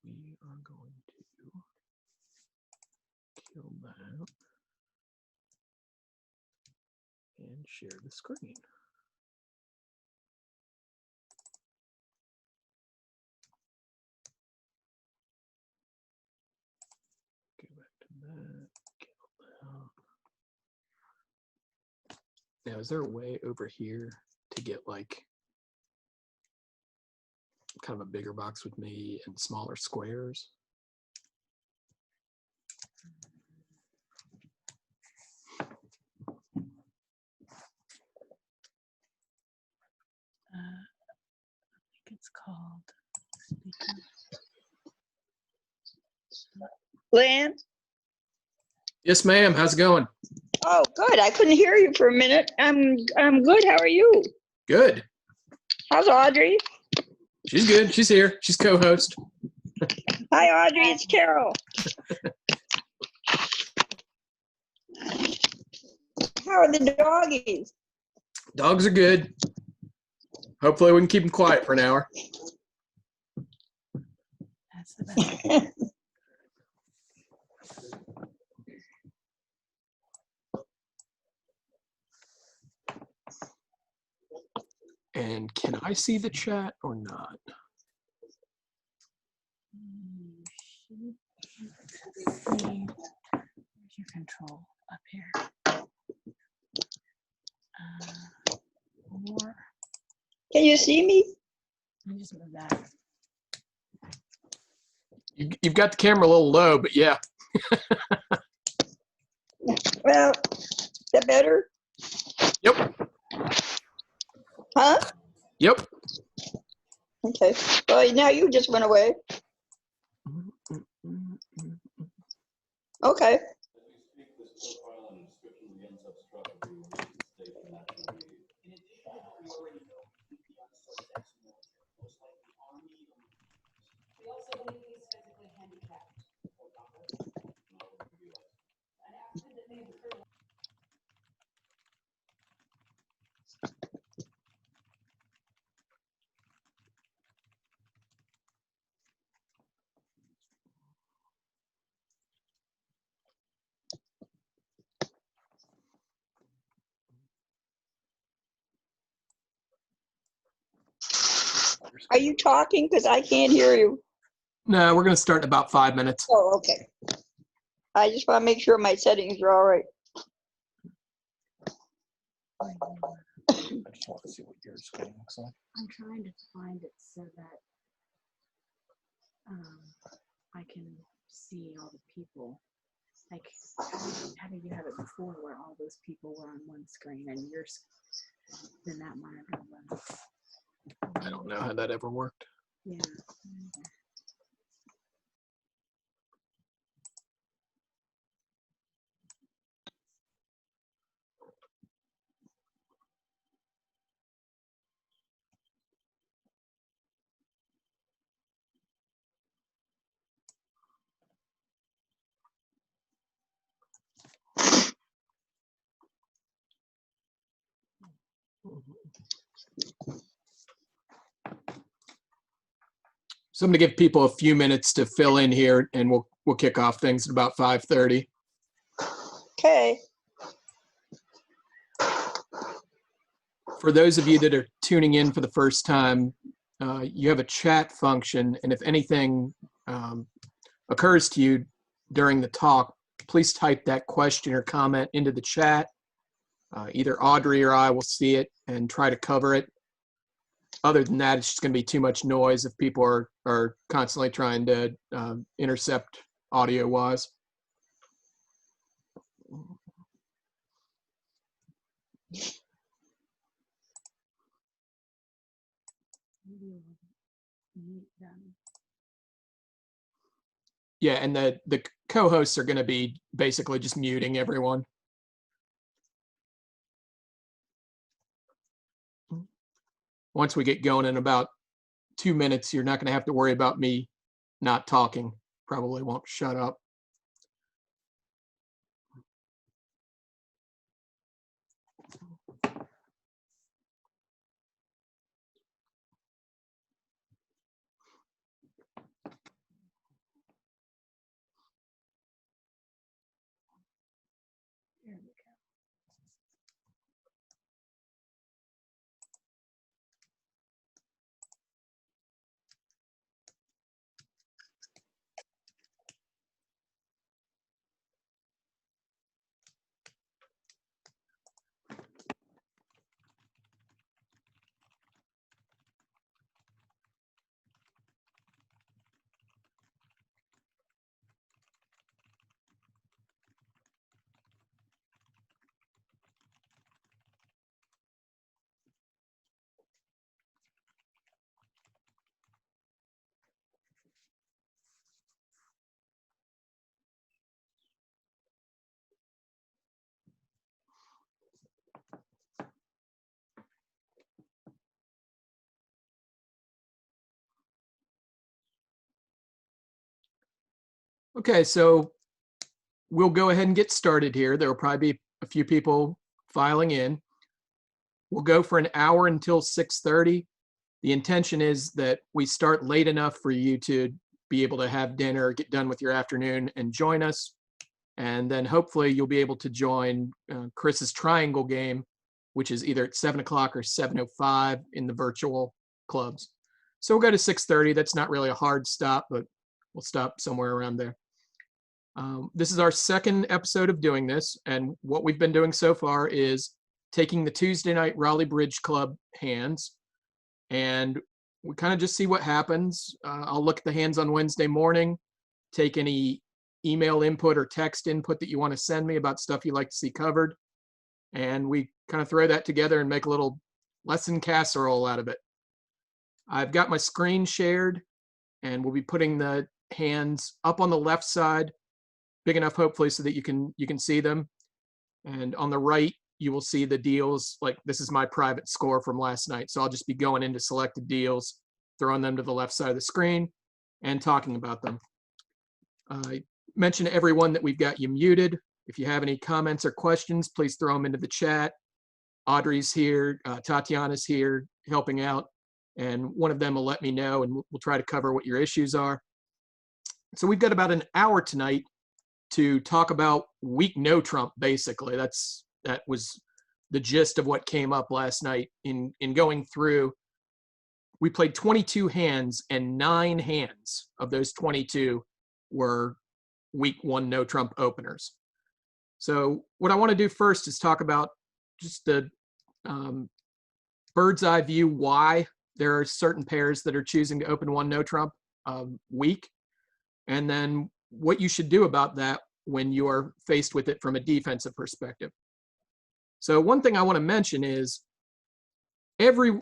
we are going to kill that and share the screen. Go back to that, kill that. Now, is there a way over here to get like kind of a bigger box with me and smaller squares? I think it's called speaker. Lynn? Yes, ma'am. How's it going? Oh, good. I couldn't hear you for a minute. I'm good. How are you? Good. How's Audrey? She's good. She's here. She's co-host. Hi, Audrey. It's Carol. How are the doggies? Dogs are good. Hopefully we can keep them quiet for an hour. That's the best. And can I see the chat or not? Where's your control? Up here. More. Can you see me? Let me just move that. You've got the camera a little low, but yeah. Well, is that better? Yep. Huh? Yep. Okay. Well, now you just went away. Okay. Are you talking? Because I can't hear you. No, we're going to start in about 5 minutes. Oh, okay. I just want to make sure my settings are all right. I just want to see what your screen looks like. I'm trying to find it so that I can see all the people. Like, how did you have it before where all those people were on one screen and yours? Then that might have been one. I don't know how that ever worked. Yeah. So I'm going to give people a few minutes to fill in here, and we'll kick off things at about 5:30. Okay. For those of you that are tuning in for the first time, you have a chat function, and if anything occurs to you during the talk, please type that question or comment into the chat. Either Audrey or I will see it and try to cover it. Other than that, it's just going to be too much noise if people are constantly trying to intercept audio-wise. Yeah, and the co-hosts are going to be basically just muting everyone. Once we get going in about 2 minutes, you're not going to have to worry about me not talking. Probably won't shut up. Okay, so we'll go ahead and get started here. There will probably be a few people filing in. We'll go for an hour until 6:30. The intention is that we start late enough for you to be able to have dinner, get done with your afternoon, and join us. And then hopefully you'll be able to join Chris's triangle game, which is either at 7 o'clock or 7:05 in the virtual clubs. So we'll go to 6:30. That's not really a hard stop, but we'll stop somewhere around there. This is our second episode of doing this, and what we've been doing so far is taking the Tuesday night Raleigh Bridge Club hands, and we kind of just see what happens. I'll look at the hands on Wednesday morning, take any email input or text input that you want to send me about stuff you'd like to see covered, and we kind of throw that together and make a little lesson casserole out of it. I've got my screen shared, and we'll be putting the hands up on the left side, big enough hopefully so that you can see them, and on the right you will see the deals. Like, this is my private score from last night, so I'll just be going into selected deals, throwing them to the left side of the screen and talking about them. I mention to everyone that we've got you muted. If you have any comments or questions, please throw them into the chat. Audrey's here, Tatiana's here helping out, and one of them will let me know, and we'll try to cover what your issues are. So we've got about an hour tonight to talk about weak no trump. Basically, that was the gist of what came up last night in going through. We played 22 hands, and 9 hands of those 22 were week 1 no trump openers. So what I want to do first is talk about just the bird's eye view, why there are certain pairs that are choosing to open 1 no trump week, and then what you should do about that when you are faced with it from a defensive perspective. So one thing I want to mention is every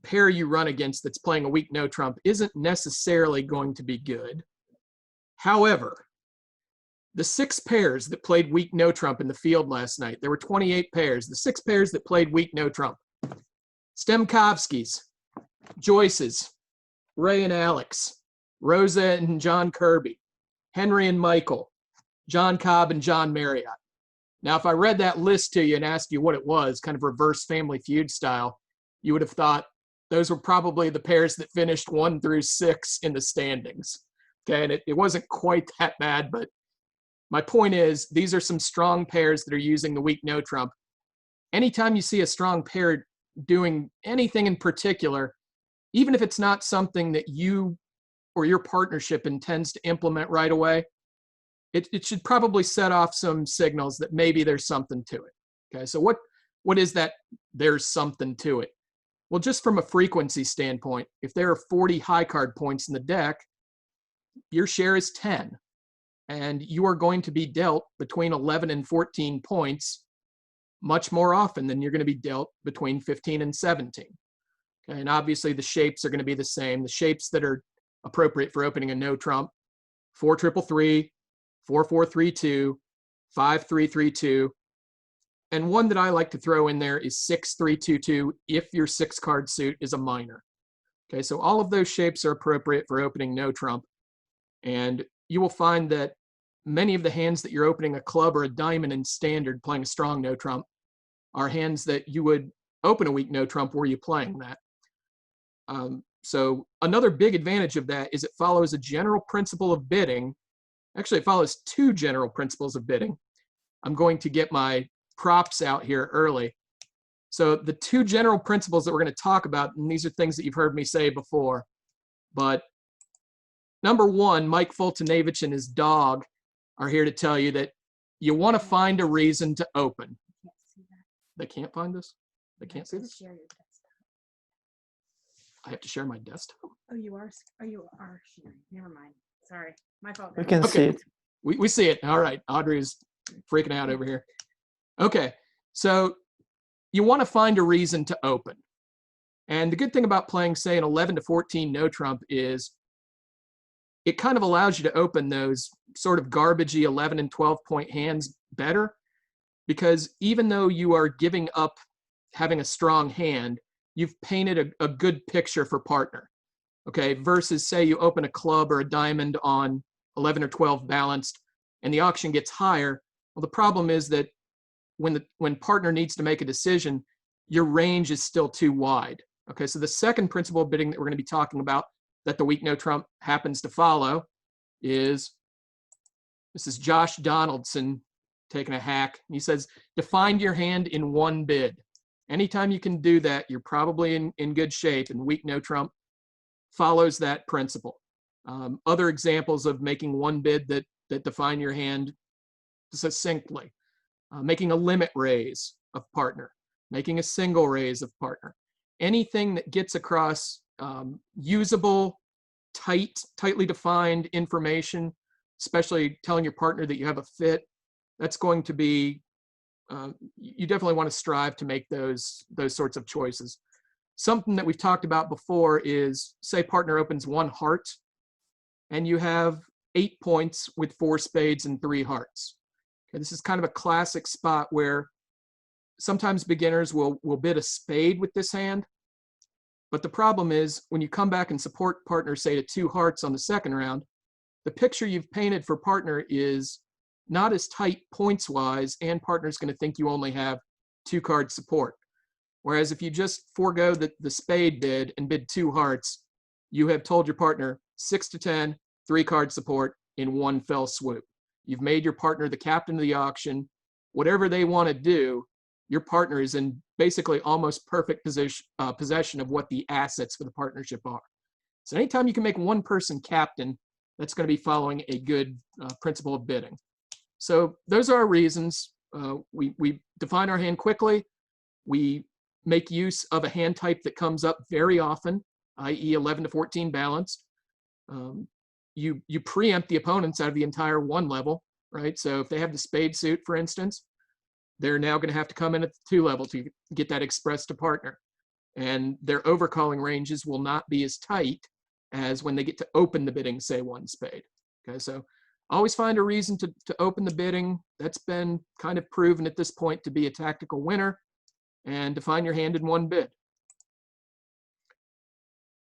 pair you run against that's playing a weak no trump isn't necessarily going to be good. However, the 6 pairs that played weak no trump in the field last night, there were 28 pairs. The 6 pairs that played weak no trump: Stemkovskis, Joyces, Ray and Alex, Rosa and John Kirby, Henry and Michael, John Cobb and John Marriott. Now, if I read that list to you and asked you what it was, kind of reverse Family Feud style, you would have thought those were probably the pairs that finished 1 through 6 in the standings. Okay, and it wasn't quite that bad, but my point is, these are some strong pairs that are using the weak no trump. Anytime you see a strong pair doing anything in particular, even if it's not something that you or your partnership intends to implement right away, it should probably set off some signals that maybe there's something to it. Okay, so what is that there's something to it? Well, just from a frequency standpoint, if there are 40 high card points in the deck, your share is 10. And you are going to be dealt between 11 and 14 points much more often than you're going to be dealt between 15 and 17. Okay, and obviously the shapes are going to be the same. The shapes that are appropriate for opening a no trump: 4-3-3-3, 4-4-3-2, 5-3-3-2, and one that I like to throw in there is 6-3-2-2 if your 6-card suit is a minor. Okay, so all of those shapes are appropriate for opening no trump, and you will find that many of the hands that you're opening a club or a diamond in standard playing a strong no trump are hands that you would open a weak no trump were you playing that. So another big advantage of that is it follows a general principle of bidding. Actually, it follows 2 general principles of bidding. I'm going to get my props out here early. So the 2 general principles that we're going to talk about, and these are things that you've heard me say before, but number 1, Mike Fultonavich and his dog are here to tell you that you want to find a reason to open. Can't see that. They can't find this? They can't see this? Share your desktop. I have to share my desktop? Oh, you are sharing. Never mind. Sorry, my fault. We can see Okay. it. We see it. All right. Audrey is freaking out over here. Okay. So you want to find a reason to open. And the good thing about playing, say, an 11 to 14 no trump is it kind of allows you to open those sort of garbagey 11 and 12 point hands better, because even though you are giving up having a strong hand, you've painted a good picture for partner. Okay, versus say you open a club or a diamond on 11 or 12 balanced, and the auction gets higher. Well, the problem is that when partner needs to make a decision, your range is still too wide. Okay, so the second principle of bidding that we're going to be talking about that the weak no trump happens to follow is, this is Josh Donaldson taking a hack. He says, define your hand in one bid. Anytime you can do that, you're probably in good shape, and weak no trump follows that principle. Other examples of making one bid that define your hand succinctly: making a limit raise of partner, making a single raise of partner. Anything that gets across usable, tightly defined information, especially telling your partner that you have a fit, that's going to be, you definitely want to strive to make those sorts of choices. Something that we've talked about before is, say partner opens 1 heart and you have 8 points with 4 spades and 3 hearts. Okay, this is kind of a classic spot where sometimes beginners will bid a spade with this hand, but the problem is when you come back and support partner, say to 2 hearts on the second round, the picture you've painted for partner is not as tight points wise, and partner's going to think you only have 2 card support. Whereas if you just forego the spade bid and bid 2 hearts, you have told your partner 6 to 10, 3 card support in one fell swoop. You've made your partner the captain of the auction. Whatever they want to do, your partner is in basically almost perfect possession of what the assets for the partnership are. So anytime you can make one person captain, that's going to be following a good principle of bidding. So those are our reasons. We define our hand quickly. We make use of a hand type that comes up very often, i.e. 11 to 14 balanced. You preempt the opponents out of the entire 1 level, right? So if they have the spade suit, for instance, they're now going to have to come in at the 2 level to get that express to partner. And their overcalling ranges will not be as tight as when they get to open the bidding, say 1 spade. Okay, so always find a reason to open the bidding. That's been kind of proven at this point to be a tactical winner, and define your hand in 1 bid.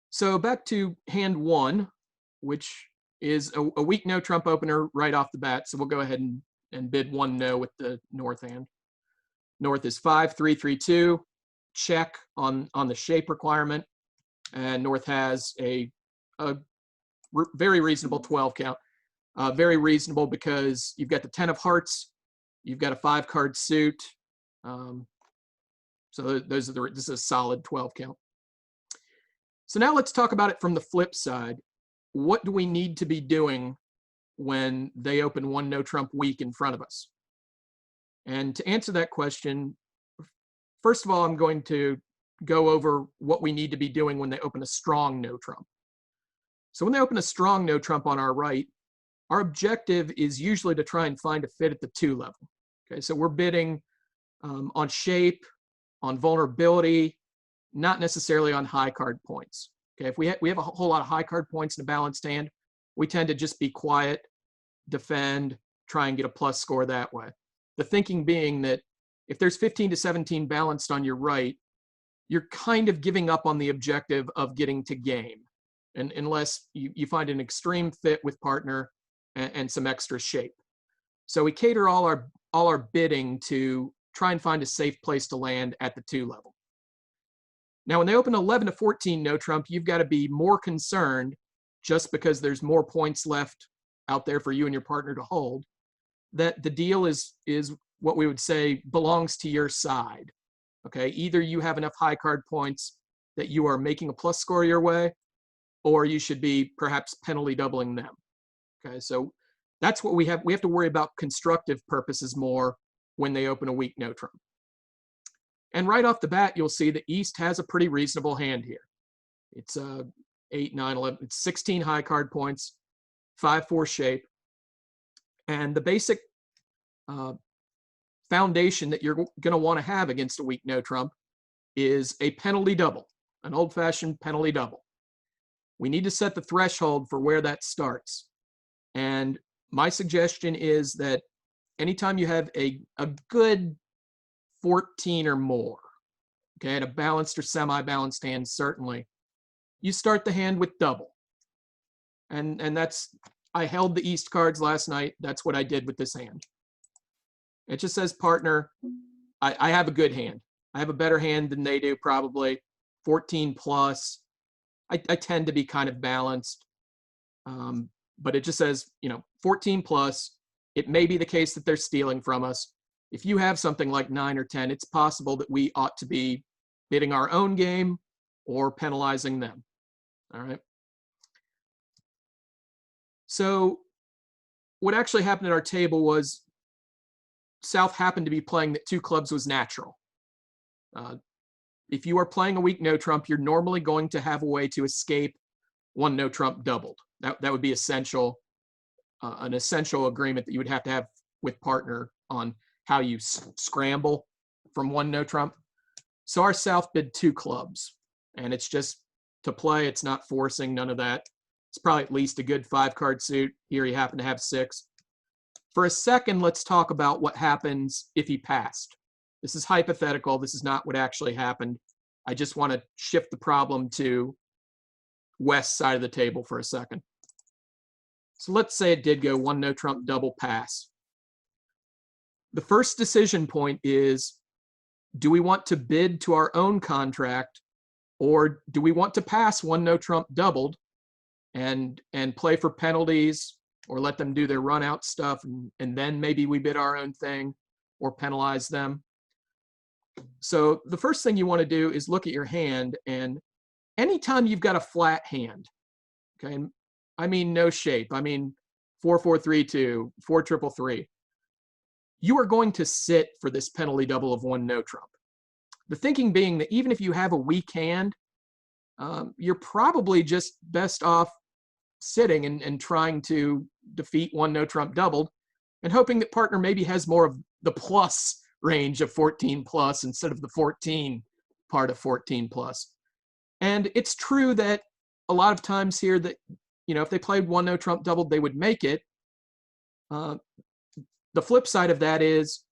So back to hand 1, which is a weak no trump opener right off the bat. So we'll go ahead and bid 1 no with the north hand. North is 5-3-3-2, check on the shape requirement, and north has a very reasonable 12 count. Very reasonable because you've got the 10 of hearts, you've got a 5 card suit. So this is a solid 12 count. So now let's talk about it from the flip side. What do we need to be doing when they open 1 no trump weak in front of us? And to answer that question, first of all, I'm going to go over what we need to be doing when they open a strong no trump. So when they open a strong no trump on our right, our objective is usually to try and find a fit at the 2 level. Okay, so we're bidding on shape, on vulnerability, not necessarily on high card points. Okay, if we have a whole lot of high card points in a balanced hand, we tend to just be quiet, defend, try and get a plus score that way. The thinking being that if there's 15 to 17 balanced on your right, you're kind of giving up on the objective of getting to game, and unless you find an extreme fit with partner and some extra shape. So we cater all our bidding to try and find a safe place to land at the 2 level. Now, when they open 11 to 14 no trump, you've got to be more concerned, just because there's more points left out there for you and your partner to hold, that the deal is what we would say belongs to your side. Okay, either you have enough high card points that you are making a plus score your way, or you should be perhaps penalty doubling them. Okay, so that's what we have. We have to worry about constructive purposes more when they open a weak no trump. And right off the bat, you'll see that East has a pretty reasonable hand here. It's 8, 9, 11, it's 16 high card points, 5-4 shape. And the basic foundation that you're going to want to have against a weak no trump is a penalty double, an old-fashioned penalty double. We need to set the threshold for where that starts. And my suggestion is that anytime you have a good 14 or more, okay, at a balanced or semi-balanced hand, certainly, you start the hand with double. And that's I held the East cards last night. That's what I did with this hand. It just says partner. I have a good hand. I have a better hand than they do, probably 14 plus. I tend to be kind of balanced. But it just says, 14 plus. It may be the case that they're stealing from us. If you have something like 9 or 10, it's possible that we ought to be bidding our own game or penalizing them. All right. So what actually happened at our table was South happened to be playing that 2 clubs was natural. If you are playing a weak no trump, you're normally going to have a way to escape 1 no trump doubled. That would be essential, an essential agreement that you would have to have with partner on how you scramble from 1 no trump. So our South bid 2 clubs, and it's just to play. It's not forcing, none of that. It's probably at least a good 5-card suit. Here he happened to have 6. For a second, let's talk about what happens if he passed. This is hypothetical. This is not what actually happened. I just want to shift the problem to West side of the table for a second. So let's say it did go 1 no trump double pass. The first decision point is, do we want to bid to our own contract, or do we want to pass 1 no trump doubled and play for penalties, or let them do their run out stuff, and then maybe we bid our own thing or penalize them? So the first thing you want to do is look at your hand, and anytime you've got a flat hand, okay, I mean no shape, I mean 4-4-3-2, 4-3-3, you are going to sit for this penalty double of 1 no trump. The thinking being that even if you have a weak hand, you're probably just best off sitting and trying to defeat 1 no trump doubled and hoping that partner maybe has more of the plus range of 14 plus instead of the 14 part of 14 plus. And it's true that a lot of times here that, if they played 1 no trump doubled, they would make it. The flip side of that is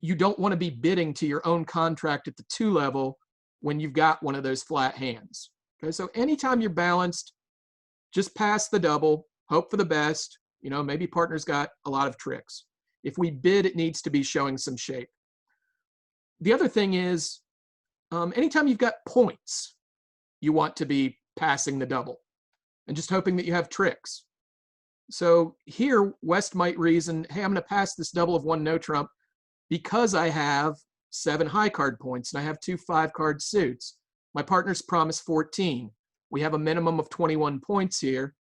you don't want to be bidding to your own contract at the 2 level when you've got one of those flat hands. Okay, so anytime you're balanced, just pass the double, hope for the best. Maybe partner's got a lot of tricks. If we bid, it needs to be showing some shape. The other thing is, anytime you've got points, you want to be passing the double and just hoping that you have tricks. So here, West might reason, hey, I'm going to pass this double of 1 no trump because I have 7 high card points and I have 2 5-card suits. My partner's promised 14. We have a minimum of 21 points here.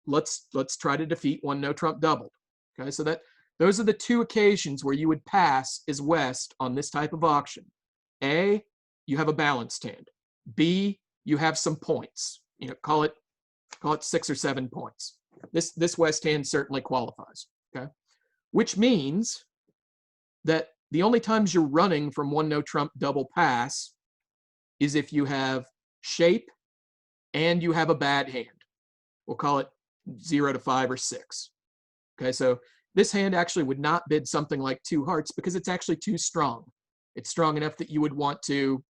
Let's try to defeat 1 no trump doubled. Okay, so those are the 2 occasions where you would pass as West on this type of auction. A, you have a balanced hand. B, you have some points. Call it 6 or 7 points. This West hand certainly qualifies. Okay, which means that the only times you're running from 1 no trump double pass is if you have shape and you have a bad hand. We'll call it 0 to 5 or 6. Okay, so this hand actually would not bid something like 2 hearts because it's actually too strong. It's strong enough that you would want to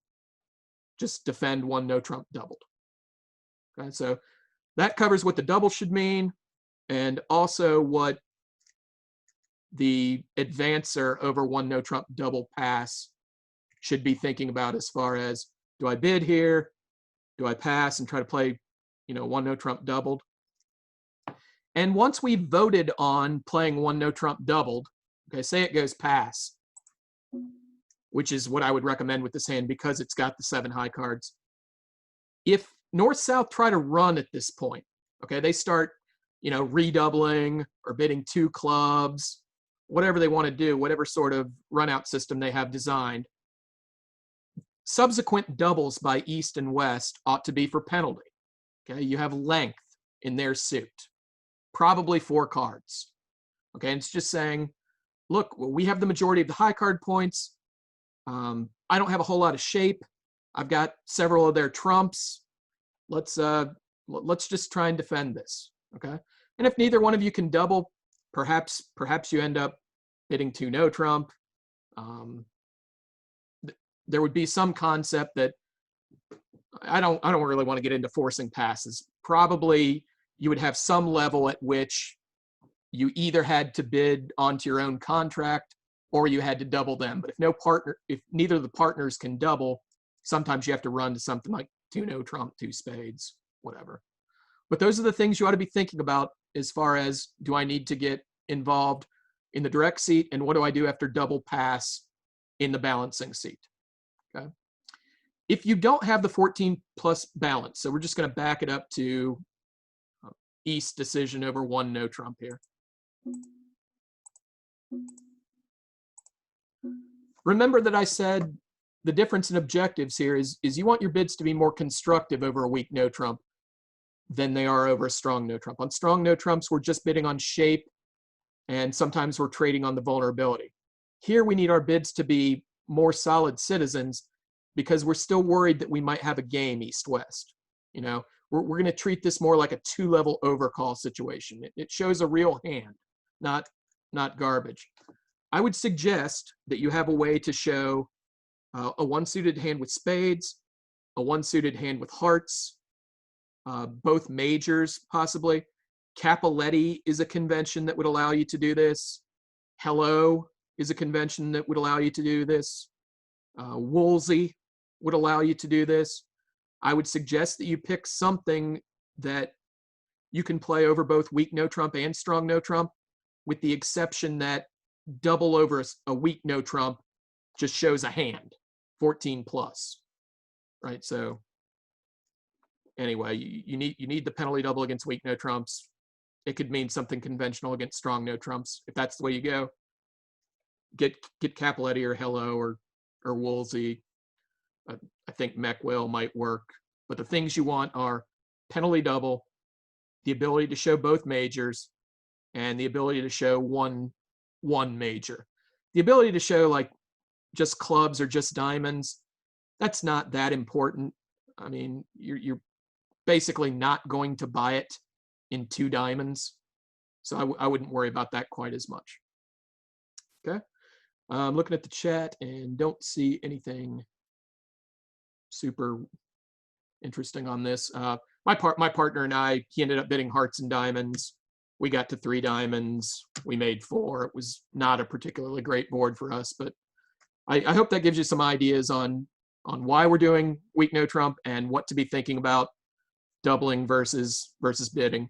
just defend 1 no trump doubled. Okay, so that covers what the double should mean and also what the advancer over 1 no trump double pass should be thinking about as far as, do I bid here? Do I pass and try to play, 1 no trump doubled? And once we voted on playing 1 no trump doubled, okay, say it goes pass, which is what I would recommend with this hand because it's got the 7 high cards. If North-South try to run at this point, okay, they start, redoubling or bidding 2 clubs, whatever they want to do, whatever sort of run-out system they have designed, subsequent doubles by East and West ought to be for penalty. Okay, you have length in their suit, probably 4 cards. Okay, and it's just saying, look, well, we have the majority of the high card points. I don't have a whole lot of shape. I've got several of their trumps. Let's just try and defend this. Okay, and if neither one of you can double, perhaps you end up bidding 2 no trump. There would be some concept that I don't really want to get into forcing passes. Probably you would have some level at which you either had to bid onto your own contract or you had to double them. But if neither of the partners can double, sometimes you have to run to something like 2 no trump, 2 spades, whatever. But those are the things you ought to be thinking about as far as, do I need to get involved in the direct seat, and what do I do after double pass in the balancing seat? Okay. If you don't have the 14 plus balance, so we're just going to back it up to East decision over 1 no trump here. Remember that I said the difference in objectives here is you want your bids to be more constructive over a weak no trump than they are over a strong no trump. On strong no trumps, we're just bidding on shape, and sometimes we're trading on the vulnerability. Here we need our bids to be more solid citizens because we're still worried that we might have a game east-west. You know, we're going to treat this more like a 2-level overcall situation. It shows a real hand, not garbage. I would suggest that you have a way to show a 1-suited hand with spades, a 1-suited hand with hearts, both majors possibly. Capoletti is a convention that would allow you to do this. Hello is a convention that would allow you to do this. Woolsey would allow you to do this. I would suggest that you pick something that you can play over both weak no trump and strong no trump, with the exception that double over a weak no trump just shows a hand, 14 plus, right? So anyway, you need the penalty double against weak no trumps. It could mean something conventional against strong no trumps. If that's the way you go, get Capoletti or Hello or Woolsey. I think Meckwell might work. But the things you want are penalty double, the ability to show both majors, and the ability to show one major. The ability to show like just clubs or just diamonds, that's not that important. I mean, you're basically not going to buy it in 2 diamonds. So I wouldn't worry about that quite as much. Okay. I'm looking at the chat and don't see anything super interesting on this. My partner and I, he ended up bidding hearts and diamonds. We got to 3 diamonds. We made 4. It was not a particularly great board for us, but I hope that gives you some ideas on why we're doing weak no trump and what to be thinking about doubling versus bidding.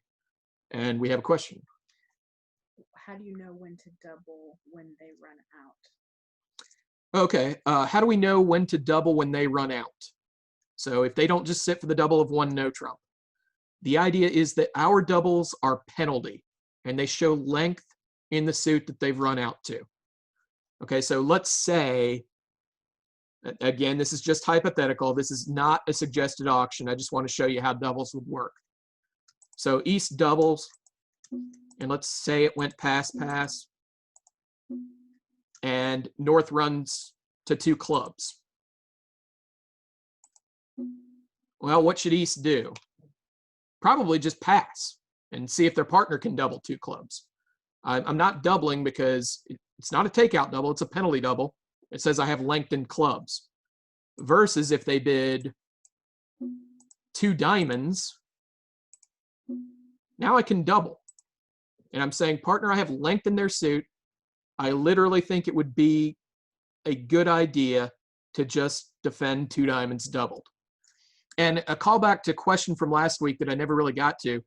And we have a question. How do you know when to double when they run out? Okay, how do we know when to double when they run out? So if they don't just sit for the double of 1 no trump, the idea is that our doubles are penalty and they show length in the suit that they've run out to. Okay, so let's say, again, this is just hypothetical. This is not a suggested auction. I just want to show you how doubles would work. So East doubles, and let's say it went pass, and North runs to 2 clubs. Well, what should East do? Probably just pass and see if their partner can double 2 clubs. I'm not doubling because it's not a takeout double, it's a penalty double. It says I have lengthened clubs. Versus if they bid 2 diamonds, now I can double. And I'm saying, partner, I have lengthened their suit. I literally think it would be a good idea to just defend 2 diamonds doubled. And a callback to a question from last week that I never really got to.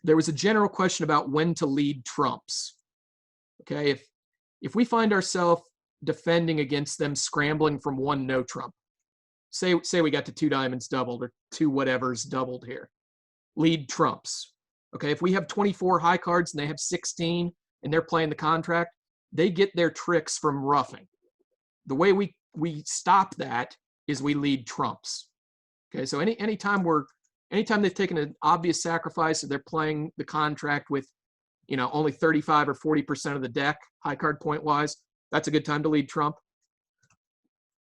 There was a general question about when to lead trumps. Okay, if we find ourselves defending against them scrambling from 1 no trump, say we got to 2 diamonds doubled or 2 whatever's doubled here, lead trumps. Okay, if we have 24 high cards and they have 16 and they're playing the contract, they get their tricks from roughing. The way we stop that is we lead trumps. Okay, so anytime they've taken an obvious sacrifice or they're playing the contract with, only 35 or 40% of the deck, high card point wise, that's a good time to lead trump.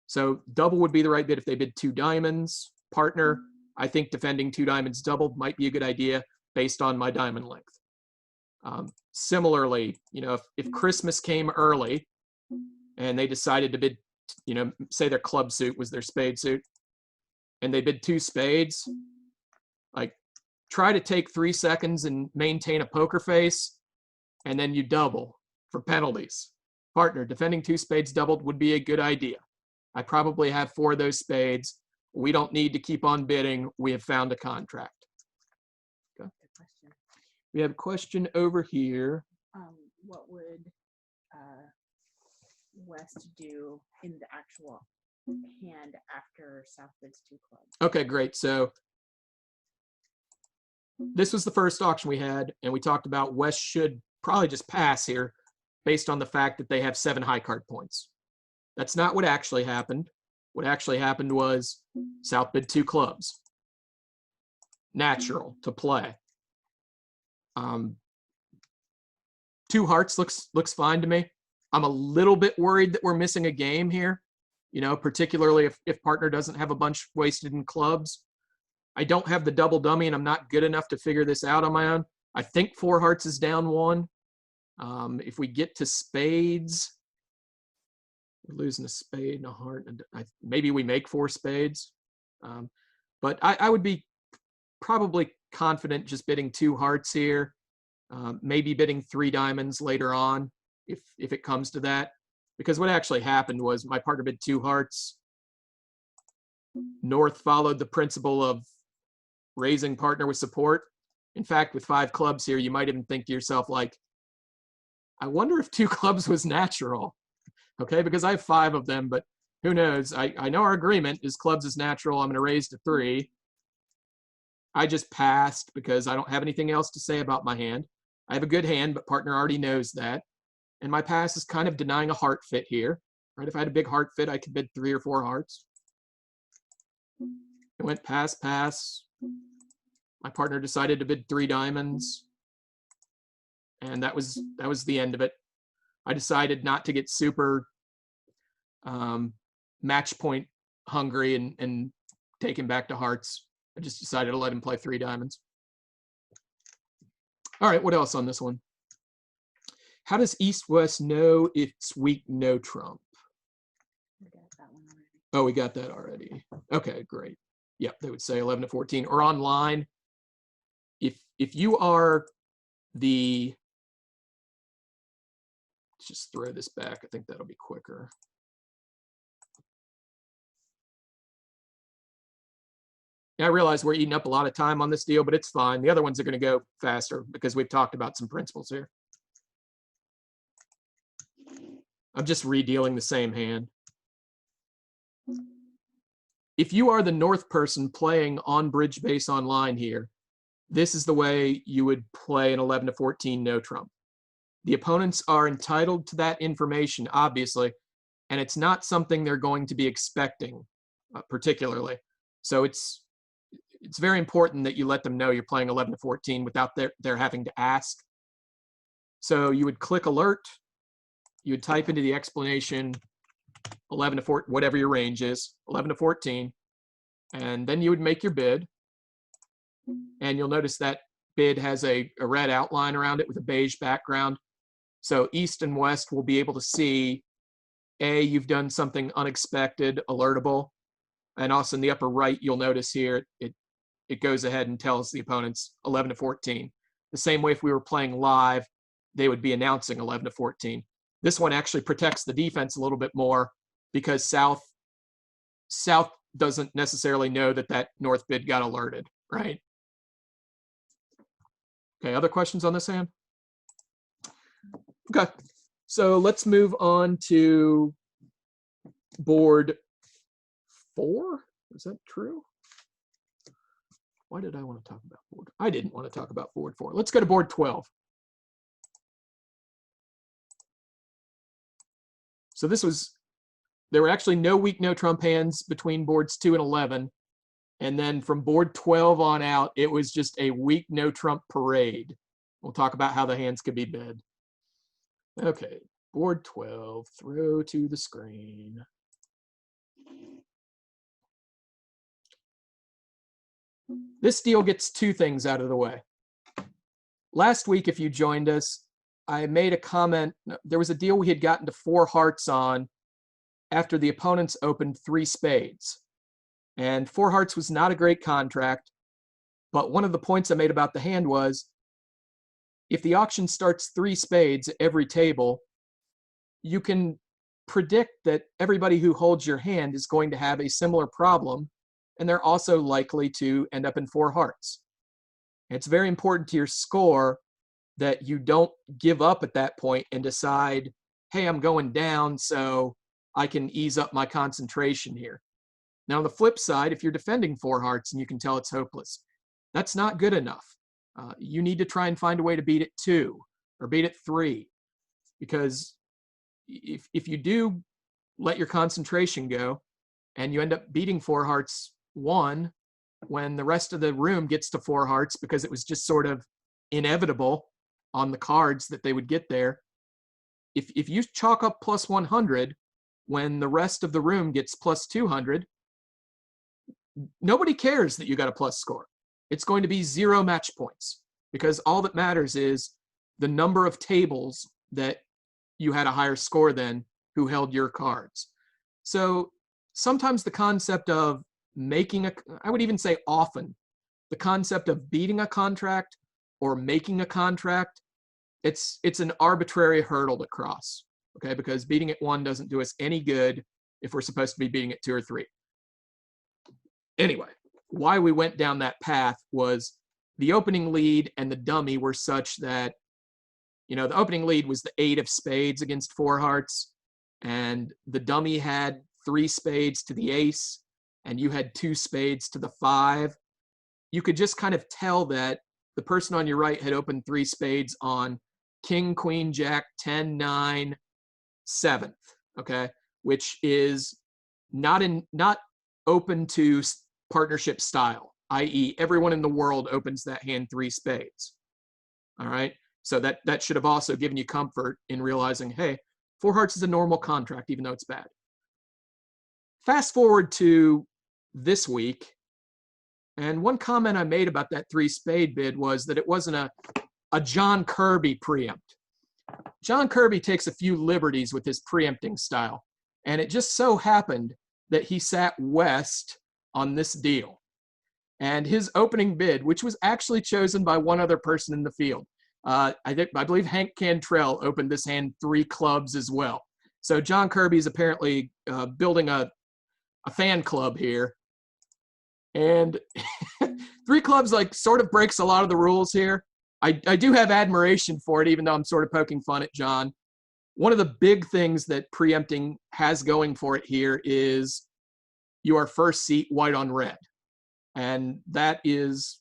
So double would be the right bid if they bid 2 diamonds. Partner, I think defending 2 diamonds doubled might be a good idea based on my diamond length. Similarly, if Christmas came early and they decided to bid, say their club suit was their spade suit, and they bid 2 spades, like try to take 3 seconds and maintain a poker face, and then you double for penalties. Partner, defending 2 spades doubled would be a good idea. I probably have 4 of those spades. We don't need to keep on bidding. We have found a contract. Okay. Good question. We have a question over here. What would West do in the actual hand after South bids 2 clubs? Okay, great. So this was the first auction we had, and we talked about West should probably just pass here based on the fact that they have 7 high card points. That's not what actually happened. What actually happened was South bid 2 clubs. Natural to play. 2 hearts looks fine to me. I'm a little bit worried that we're missing a game here, you know, particularly if partner doesn't have a bunch wasted in clubs. I don't have the double dummy, and I'm not good enough to figure this out on my own. I think 4 hearts is down 1. If we get to spades, we're losing a spade and a heart, and maybe we make 4 spades. But I would be probably confident just bidding 2 hearts here, maybe bidding 3 diamonds later on if it comes to that. Because what actually happened was my partner bid 2 hearts. North followed the principle of raising partner with support. In fact, with 5 clubs here, you might even think to yourself, like, I wonder if 2 clubs was natural. Okay, because I have 5 of them, but who knows? I know our agreement is clubs is natural. I'm going to raise to 3. I just passed because I don't have anything else to say about my hand. I have a good hand, but partner already knows that. And my pass is kind of denying a heart fit here. Right? If I had a big heart fit, I could bid 3 or 4 hearts. It went pass, pass. My partner decided to bid 3 diamonds. And that was the end of it. I decided not to get super match point hungry and take him back to hearts. I just decided to let him play 3 diamonds. All right, what else on this one? How does East-West know it's weak no trump? We got that one already. Oh, we got that already. Okay, great. Yep, they would say 11 to 14. Or online, if you are the, let's just throw this back. I think that'll be quicker. Yeah, I realize we're eating up a lot of time on this deal, but it's fine. The other ones are going to go faster because we've talked about some principles here. I'm just redealing the same hand. If you are the North person playing on bridge base online here, this is the way you would play an 11 to 14 no trump. The opponents are entitled to that information, obviously, and it's not something they're going to be expecting particularly. So it's very important that you let them know you're playing 11 to 14 without their having to ask. So you would click alert. You would type into the explanation 11 to 14, whatever your range is, 11 to 14, and then you would make your bid. And you'll notice that bid has a red outline around it with a beige background. So East and West will be able to see, A, you've done something unexpected, alertable, and also in the upper right, you'll notice here, it goes ahead and tells the opponents 11 to 14. The same way if we were playing live, they would be announcing 11 to 14. This one actually protects the defense a little bit more because South doesn't necessarily know that North bid got alerted, right? Okay, other questions on this hand? Okay, so let's move on to board 4. Is that true? Why did I want to talk about board? I didn't want to talk about board 4. Let's go to board 12. So there were actually no weak no trump hands between boards 2 and 11. And then from board 12 on out, it was just a weak no trump parade. We'll talk about how the hands could be bid. Okay, board 12, throw to the screen. This deal gets 2 things out of the way. Last week, if you joined us, I made a comment. There was a deal we had gotten to 4 hearts on after the opponents opened 3 spades. And 4 hearts was not a great contract, But one of the points I made about the hand was, if the auction starts 3 spades at every table, you can predict that everybody who holds your hand is going to have a similar problem, and they're also likely to end up in 4 hearts. It's very important to your score that you don't give up at that point and decide, hey, I'm going down, so I can ease up my concentration here. Now, on the flip side, if you're defending 4 hearts and you can tell it's hopeless, that's not good enough. You need to try and find a way to beat it 2 or beat it 3, because if you do let your concentration go and you end up beating 4 hearts 1 when the rest of the room gets to 4 hearts because it was just sort of inevitable on the cards that they would get there, if you chalk up plus 100 when the rest of the room gets plus 200, nobody cares that you got a plus score. It's going to be 0 match points, because all that matters is the number of tables that you had a higher score than who held your cards. So sometimes the concept of I would even say often, the concept of beating a contract or making a contract, it's an arbitrary hurdle to cross, okay? Because beating it 1 doesn't do us any good if we're supposed to be beating it 2 or 3. Anyway, why we went down that path was the opening lead and the dummy were such that, the opening lead was the 8 of spades against 4 hearts, and the dummy had 3 spades to the ace, and you had 2 spades to the 5. You could just kind of tell that the person on your right had opened 3 spades on king, queen, jack, 10, 9, 7th, okay? Which is not open to partnership style, i.e. everyone in the world opens that hand 3 spades, all right? So that should have also given you comfort in realizing, hey, 4 hearts is a normal contract, even though it's bad. Fast forward to this week, and one comment I made about that 3 spade bid was that it wasn't a John Kirby preempt. John Kirby takes a few liberties with his preempting style, and it just so happened that he sat west on this deal. And his opening bid, which was actually chosen by one other person in the field, I believe Hank Cantrell opened this hand 3 clubs as well. So John Kirby is apparently building a fan club here. And 3 clubs sort of breaks a lot of the rules here. I do have admiration for it, even though I'm sort of poking fun at John. One of the big things that preempting has going for it here is you are first seat white on red. And that is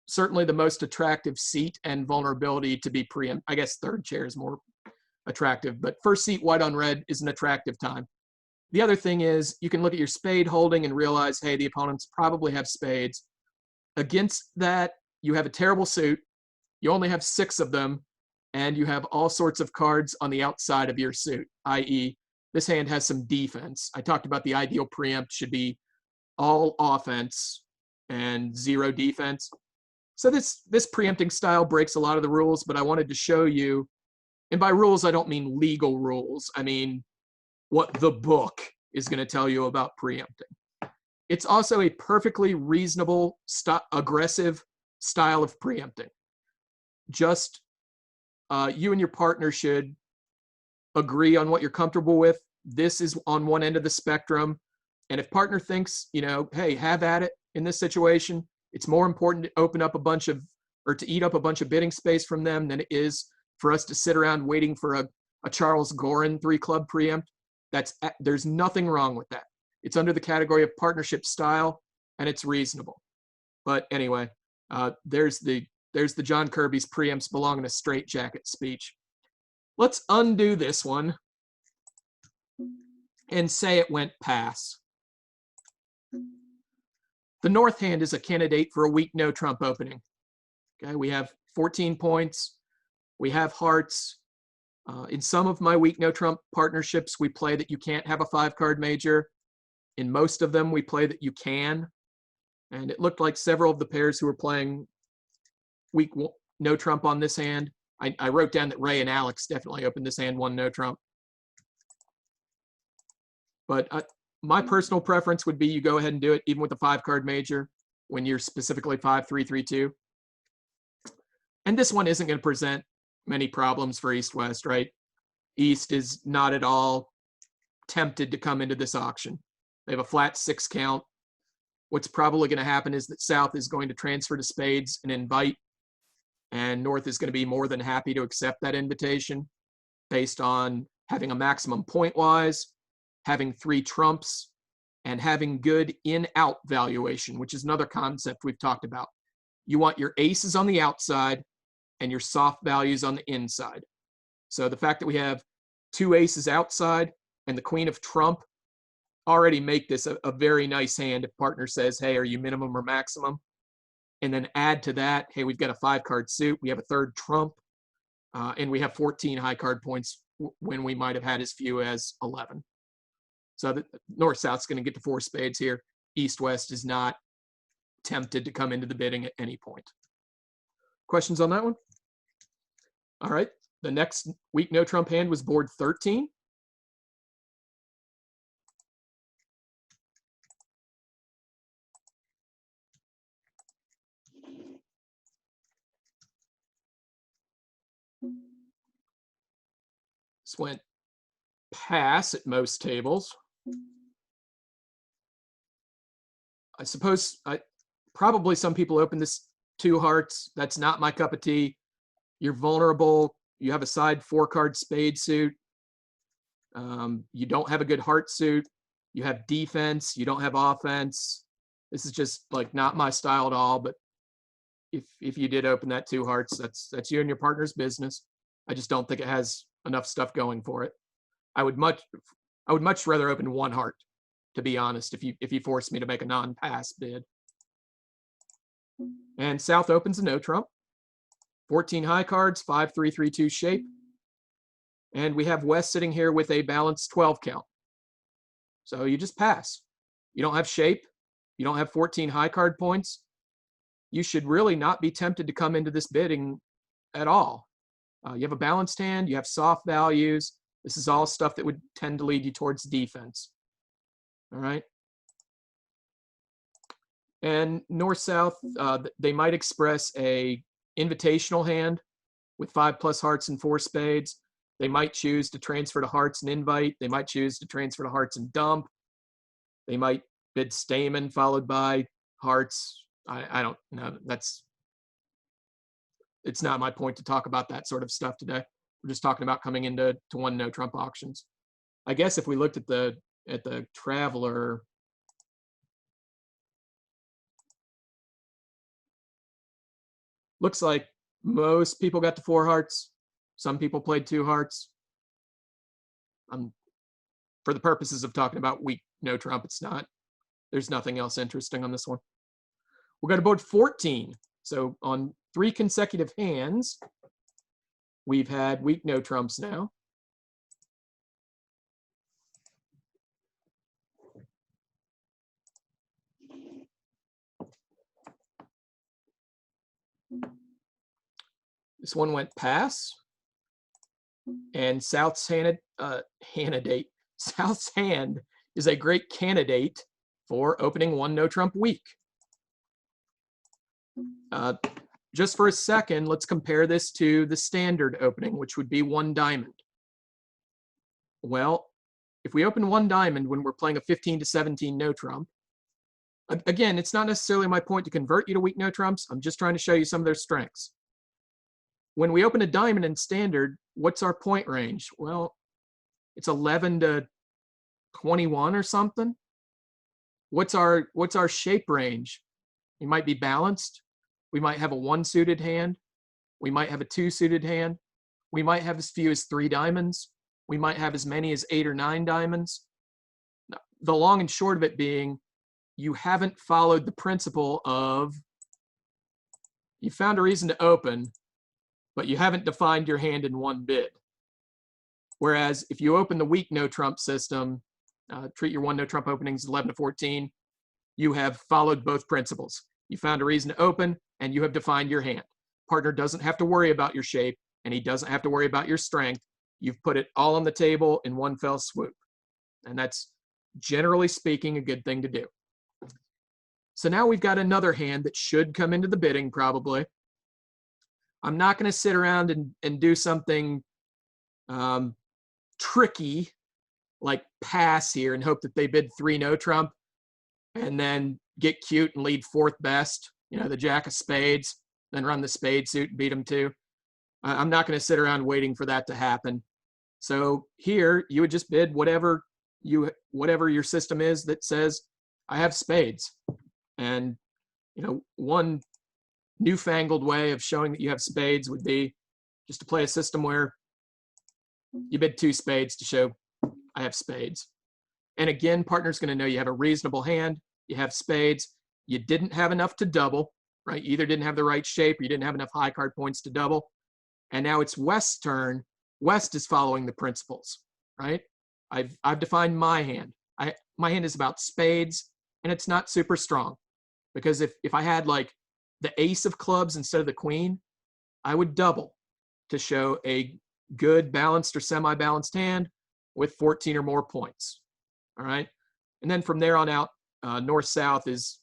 certainly the most attractive seat and vulnerability to be preempt. I guess third chair is more attractive, but first seat white on red is an attractive time. The other thing is you can look at your spade holding and realize, hey, the opponents probably have spades. Against that, you have a terrible suit. You only have 6 of them, and you have all sorts of cards on the outside of your suit, i.e. this hand has some defense. I talked about the ideal preempt should be all offense and 0 defense. So this preempting style breaks a lot of the rules, but I wanted to show you, and by rules I don't mean legal rules, I mean what the book is going to tell you about preempting. It's also a perfectly reasonable, aggressive style of preempting. Just you and your partner should agree on what you're comfortable with. This is on one end of the spectrum. And if partner thinks, hey, have at it in this situation, it's more important to open up to eat up a bunch of bidding space from them than it is for us to sit around waiting for a Charles Gorin 3 club preempt. There's nothing wrong with that. It's under the category of partnership style, and it's reasonable. But anyway, there's the John Kirby's preempts belong in a straitjacket speech. Let's undo this one and say it went pass. The north hand is a candidate for a weak no trump opening. Okay, we have 14 points. We have hearts. In some of my weak no trump partnerships, we play that you can't have a 5-card major. In most of them, we play that you can. And it looked like several of the pairs who were playing weak no trump on this hand. I wrote down that Ray and Alex definitely opened this hand 1 no trump. But my personal preference would be you go ahead and do it even with a 5-card major. when you're specifically 5-3-3-2. And this one isn't going to present many problems for East-West, right? East is not at all tempted to come into this auction. They have a flat 6 count. What's probably going to happen is that South is going to transfer to spades and invite, and North is going to be more than happy to accept that invitation based on having a maximum point-wise, having 3 trumps, and having good in-out valuation, which is another concept we've talked about. You want your aces on the outside and your soft values on the inside. So the fact that we have 2 aces outside and the queen of trump already make this a very nice hand if partner says, hey, are you minimum or maximum? And then add to that, hey, we've got a 5-card suit, we have a 3rd trump, and we have 14 high card points when we might have had as few as 11. So the North-South's going to get to 4 spades here. East-West is not tempted to come into the bidding at any point. Questions on that one? All right. The next weak no trump hand was board 13. This went pass at most tables. I suppose probably some people open this 2 hearts. That's not my cup of tea. You're vulnerable. You have a side 4-card spade suit. You don't have a good heart suit. You have defense. You don't have offense. This is just like not my style at all. But if you did open that 2 hearts, that's you and your partner's business. I just don't think it has enough stuff going for it. I would much rather open 1 heart, to be honest, if you force me to make a non-pass bid. And South opens a no trump. 14 high cards, 5-3-3-2 shape. And we have West sitting here with a balanced 12 count. So you just pass. You don't have shape. You don't have 14 high card points. You should really not be tempted to come into this bidding at all. You have a balanced hand. You have soft values. This is all stuff that would tend to lead you towards defense. All right. And North-South, they might express a invitational hand with 5+ hearts and 4 spades. They might choose to transfer to hearts and invite. They might choose to transfer to hearts and dump. They might bid Stamen followed by hearts. I don't know. It's not my point to talk about that sort of stuff today. We're just talking about coming into 1 no trump auctions. I guess if we looked at the Traveler, looks like most people got to 4 hearts. Some people played 2 hearts. For the purposes of talking about weak no trump, there's nothing else interesting on this one. We'll go to board 14. So on 3 consecutive hands, we've had weak no trumps now. This one went pass, and South's South's hand is a great candidate for opening 1 no trump weak. Just for a second, let's compare this to the standard opening, which would be 1 diamond. Well, if we open 1 diamond when we're playing a 15-17 no trump, again, it's not necessarily my point to convert you to weak no trumps. I'm just trying to show you some of their strengths. When we open a diamond in standard, what's our point range? Well, it's 11 to 21 or something. What's our shape range? We might be balanced. We might have a 1 suited hand. We might have a 2 suited hand. We might have as few as 3 diamonds. We might have as many as 8 or 9 diamonds. The long and short of it being, you haven't followed the principle of you found a reason to open, but you haven't defined your hand in 1 bid. Whereas if you open the weak no trump system, treat your 1 no trump openings 11 to 14, you have followed both principles. You found a reason to open, and you have defined your hand. Partner doesn't have to worry about your shape, and he doesn't have to worry about your strength. You've put it all on the table in 1 fell swoop. And that's, generally speaking, a good thing to do. So now we've got another hand that should come into the bidding probably. I'm not going to sit around and do something tricky like pass here and hope that they bid 3 no trump and then get cute and lead 4th best, the jack of spades, then run the spade suit and beat them too. I'm not going to sit around waiting for that to happen. So here you would just bid whatever your system is that says I have spades. And one newfangled way of showing that you have spades would be just to play a system where you bid 2 spades to show I have spades. And again, partner's going to know you have a reasonable hand, you have spades, you didn't have enough to double, right? You either didn't have the right shape or you didn't have enough high card points to double. And now it's West's turn. West is following the principles, right? I've defined my hand. My hand is about spades, and it's not super strong, because if I had like the ace of clubs instead of the queen, I would double to show a good balanced or semi-balanced hand with 14 or more points. All right. And then from there on out, north-south is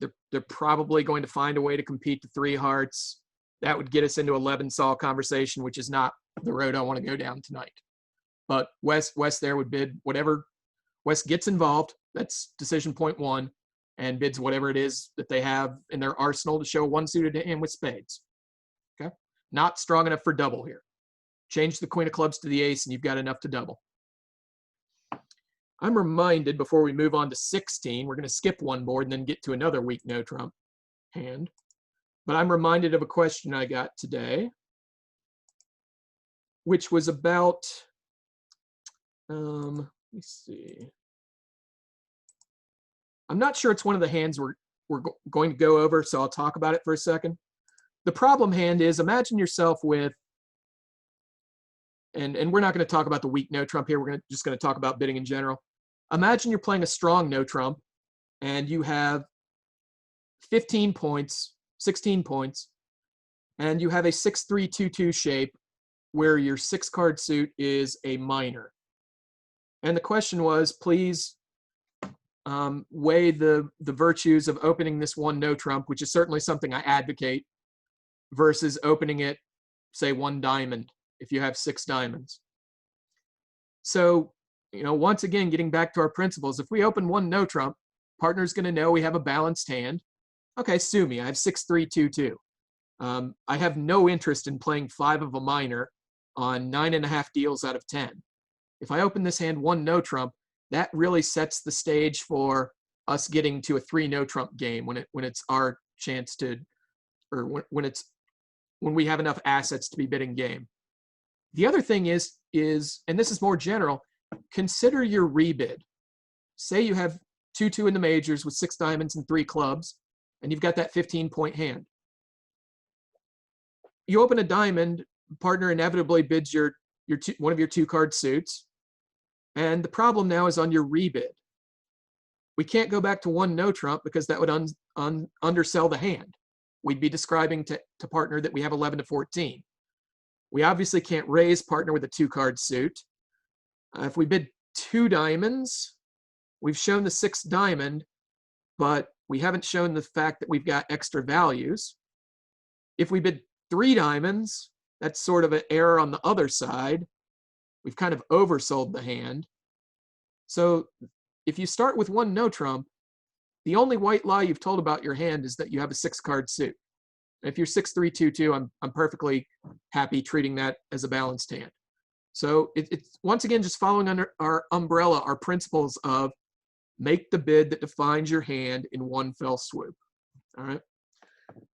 they're probably going to find a way to compete to 3 hearts. That would get us into 11 sol conversation, which is not the road I want to go down tonight. But West there would bid whatever. West gets involved. That's decision point 1, and bids whatever it is that they have in their arsenal to show 1-suited hand with spades. Okay. Not strong enough for double here. Change the queen of clubs to the ace and you've got enough to double. I'm reminded before we move on to 16, we're going to skip one board and then get to another weak no trump hand. But I'm reminded of a question I got today, which was about, let me see. I'm not sure it's one of the hands we're going to go over, so I'll talk about it for a second. The problem hand is, imagine yourself with, and we're not going to talk about the weak no trump here. We're just going to talk about bidding in general. Imagine you're playing a strong no trump and you have 15 points, 16 points, and you have a 6-3-2-2 shape where your 6-card suit is a minor. And the question was, please weigh the virtues of opening this 1 no trump, which is certainly something I advocate, versus opening it, say 1 diamond, if you have 6 diamonds. So, once again, getting back to our principles, if we open 1 no trump, partner's going to know we have a balanced hand. Okay, sue me. I have 6-3-2-2. I have no interest in playing 5 of a minor on 9.5 deals out of 10. If I open this hand 1 no trump, that really sets the stage for us getting to a 3 no trump game when it's our chance to, or when we have enough assets to be bidding game. The other thing is, and this is more general, consider your rebid. Say you have 2-2 in the majors with 6 diamonds and 3 clubs, and you've got that 15-point hand. You open a diamond, partner inevitably bids one of your 2-card suits, and the problem now is on your rebid. We can't go back to 1 no trump because that would undersell the hand. We'd be describing to partner that we have 11 to 14. We obviously can't raise partner with a 2-card suit. If we bid 2 diamonds, we've shown the 6th diamond, but we haven't shown the fact that we've got extra values. If we bid 3 diamonds, that's sort of an error on the other side. We've kind of oversold the hand. So if you start with 1 no trump, the only white lie you've told about your hand is that you have a 6-card suit. If you're 6-3-2-2, I'm perfectly happy treating that as a balanced hand. So it's once again just following under our umbrella, our principles of make the bid that defines your hand in 1 fell swoop. All right.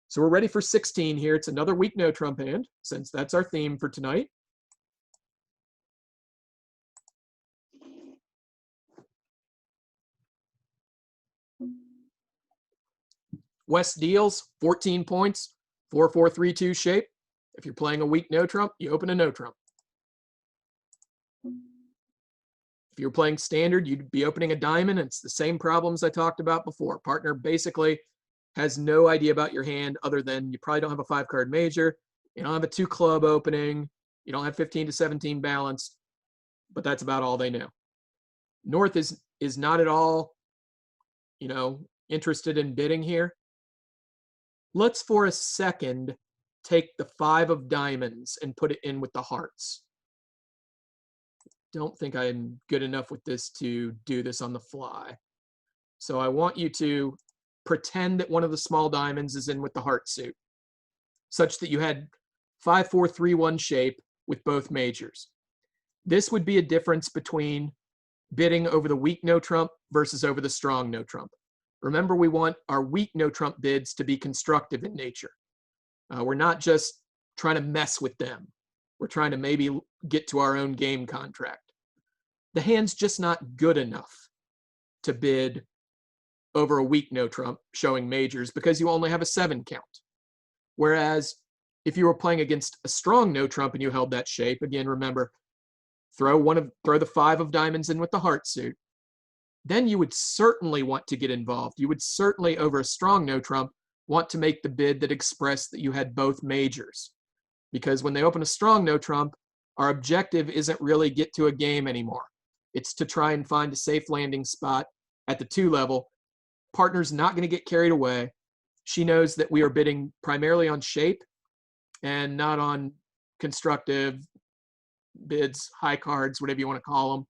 So we're ready for 16 here. It's another weak no trump hand, since that's our theme for tonight. West deals 14 points, 4-4-3-2 shape. If you're playing a weak no trump, you open a no trump. If you're playing standard, you'd be opening a diamond. It's the same problems I talked about before. Partner basically has no idea about your hand other than you probably don't have a 5-card major. You don't have a 2 club opening. You don't have 15 to 17 balanced, but that's about all they know. North is not at all, interested in bidding here, let's for a second take the 5 of diamonds and put it in with the hearts. Don't think I'm good enough with this to do this on the fly. So I want you to pretend that one of the small diamonds is in with the heart suit, such that you had 5, 4, 3, 1 shape with both majors. This would be a difference between bidding over the weak no trump versus over the strong no trump. Remember, we want our weak no trump bids to be constructive in nature. We're not just trying to mess with them. We're trying to maybe get to our own game contract. The hand's just not good enough to bid over a weak no trump showing majors because you only have a 7 count. Whereas if you were playing against a strong no trump and you held that shape, again, remember, throw the 5 of diamonds in with the heart suit. Then you would certainly want to get involved. You would certainly, over a strong no trump, want to make the bid that expressed that you had both majors. Because when they open a strong no trump, our objective isn't really get to a game anymore. It's to try and find a safe landing spot at the 2 level. Partner's not going to get carried away. She knows that we are bidding primarily on shape and not on constructive bids, high cards, whatever you want to call them.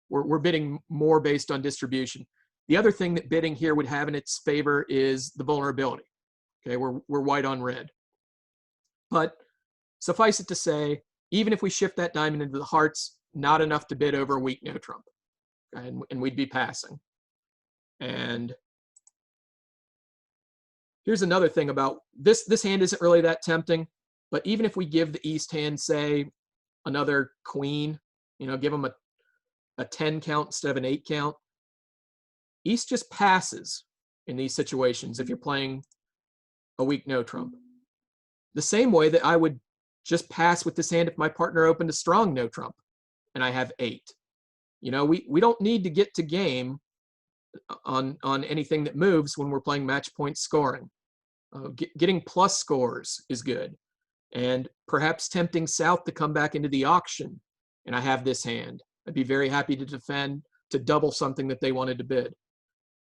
We're bidding more based on distribution. The other thing that bidding here would have in its favor is the vulnerability. Okay, we're white on red. But suffice it to say, even if we shift that diamond into the hearts, not enough to bid over a weak no trump. And we'd be passing. And here's another thing about this hand isn't really that tempting, but even if we give the East hand, say, another queen, give them a 10 count instead of an 8 count, East just passes in these situations if you're playing a weak no trump. The same way that I would just pass with this hand if my partner opened a strong no trump and I have 8. We don't need to get to game on anything that moves when we're playing match point scoring. Getting plus scores is good. And perhaps tempting South to come back into the auction and I have this hand. I'd be very happy to defend to double something that they wanted to bid.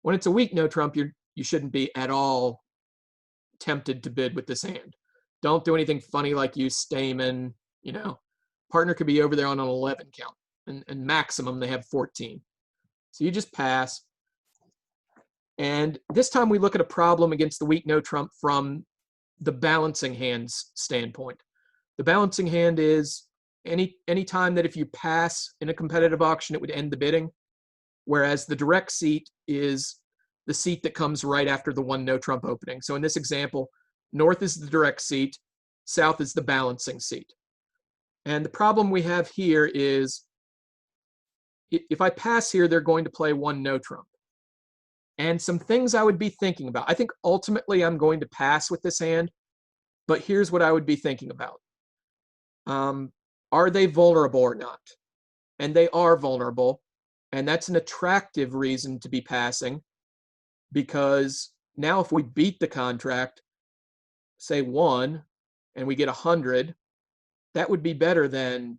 When it's a weak no trump, you shouldn't be at all tempted to bid with this hand. Don't do anything funny like use Stamen. Partner could be over there on an 11 count, and maximum they have 14. So you just pass. And this time we look at a problem against the weak no trump from the balancing hand's standpoint. The balancing hand is any time that if you pass in a competitive auction, it would end the bidding, whereas the direct seat is the seat that comes right after the 1 no trump opening. So in this example, North is the direct seat, South is the balancing seat. And the problem we have here is if I pass here, they're going to play 1 no trump. And some things I would be thinking about. I think ultimately I'm going to pass with this hand, but here's what I would be thinking about. Are they vulnerable or not? And they are vulnerable. And that's an attractive reason to be passing, because now if we beat the contract, say 1, and we get 100, that would be better than,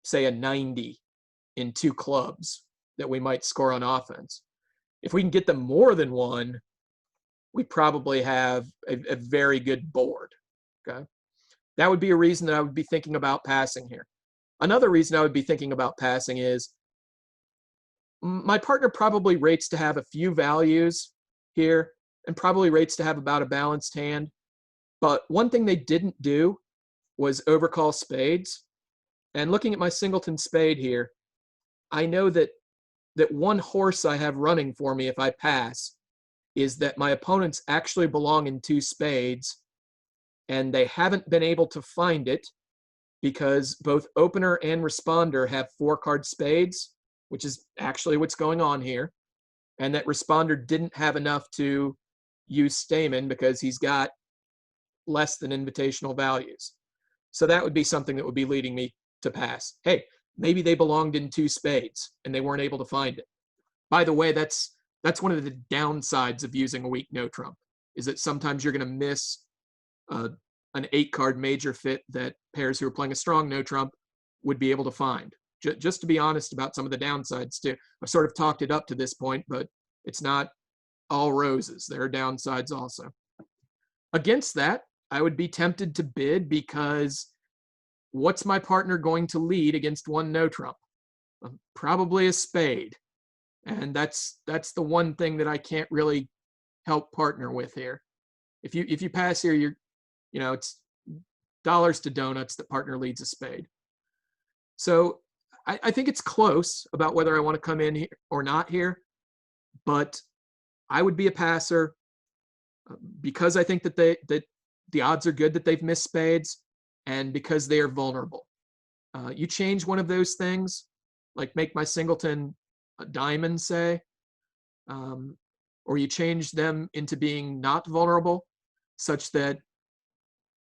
say, a 90 in 2 clubs that we might score on offense. If we can get them more than 1, we probably have a very good board. Okay. That would be a reason that I would be thinking about passing here. Another reason I would be thinking about passing is my partner probably rates to have a few values here and probably rates to have about a balanced hand. But one thing they didn't do was overcall spades. And looking at my singleton spade here, I know that one horse I have running for me if I pass is that my opponents actually belong in 2 spades, and they haven't been able to find it because both opener and responder have 4-card spades, which is actually what's going on here, and that responder didn't have enough to use Stamen because he's got less than invitational values. So that would be something that would be leading me to pass. Hey, maybe they belonged in 2 spades and they weren't able to find it. By the way, that's one of the downsides of using a weak no trump, is that sometimes you're going to miss an 8-card major fit that pairs who are playing a strong no trump would be able to find. Just to be honest about some of the downsides too. I've sort of talked it up to this point, but it's not all roses. There are downsides also. Against that, I would be tempted to bid because what's my partner going to lead against one no trump? Probably a spade. And that's the one thing that I can't really help partner with here. If you pass here, it's dollars to donuts that partner leads a spade. So I think it's close about whether I want to come in here or not here, but I would be a passer because I think that the odds are good that they've missed spades, and because they are vulnerable. You change one of those things, like make my singleton a diamond, say, or you change them into being not vulnerable, such that,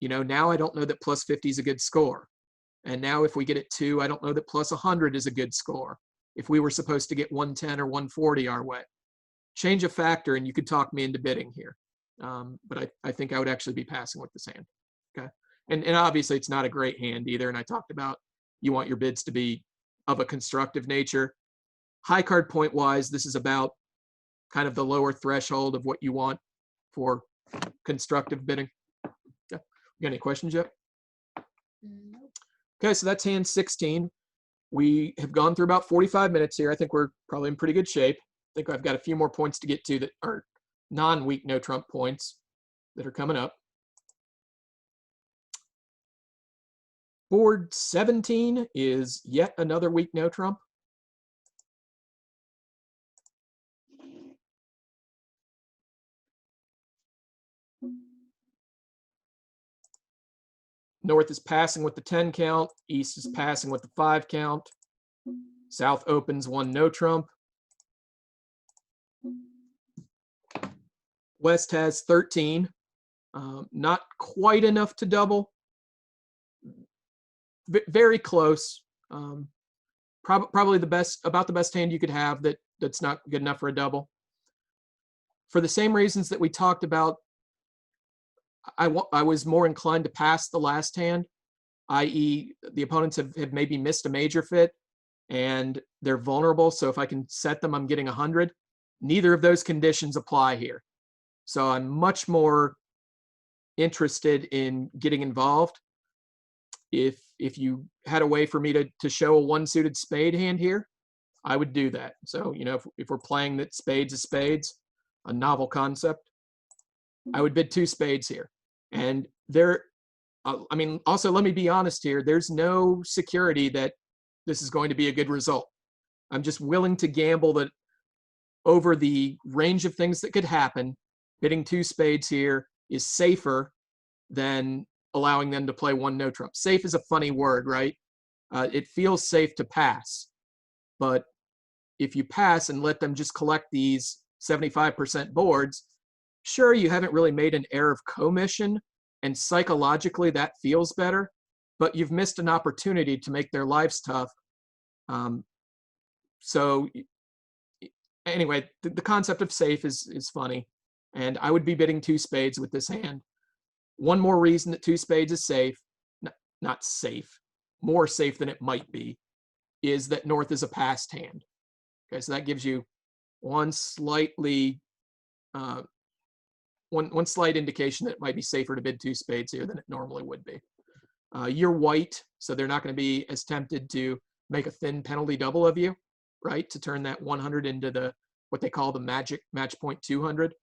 now I don't know that plus 50 is a good score. And now if we get it 2, I don't know that plus 100 is a good score if we were supposed to get 110 or 140 our way. Change a factor and you could talk me into bidding here. But I think I would actually be passing with this hand. Okay. And obviously it's not a great hand either. And I talked about you want your bids to be of a constructive nature. High card point wise, this is about kind of the lower threshold of what you want for constructive bidding. Okay. You got any questions yet? Okay, so that's hand 16. We have gone through about 45 minutes here. I think we're probably in pretty good shape. I think I've got a few more points to get to that are non-weak no trump points that are coming up. Board 17 is yet another weak no trump. North is passing with the 10 count. East is passing with the 5 count. South opens 1 no trump. West has 13. Not quite enough to double. Very close. Probably about the best hand you could have that's not good enough for a double. For the same reasons that we talked about, I was more inclined to pass the last hand, i.e. the opponents have maybe missed a major fit and they're vulnerable. So if I can set them, I'm getting 100. Neither of those conditions apply here. So I'm much more interested in getting involved. If you had a way for me to show a 1-suited spade hand here, I would do that. So, if we're playing that spades is spades, a novel concept, I would bid 2 spades here. And also let me be honest here, there's no security that this is going to be a good result. I'm just willing to gamble that over the range of things that could happen, bidding 2 spades here is safer than allowing them to play 1 no trump. Safe is a funny word, right? It feels safe to pass, but if you pass and let them just collect these 75% boards, sure, you haven't really made an error of commission, and psychologically that feels better, but you've missed an opportunity to make their lives tough. So anyway, the concept of safe is funny, and I would be bidding 2 spades with this hand. One more reason that 2 spades is safe, not safe, more safe than it might be, is that North is a passed hand. Okay, so that gives you one slight indication that it might be safer to bid 2 spades here than it normally would be. You're white, so they're not going to be as tempted to make a thin penalty double of you, right? To turn that 100 into what they call the magic match point 200.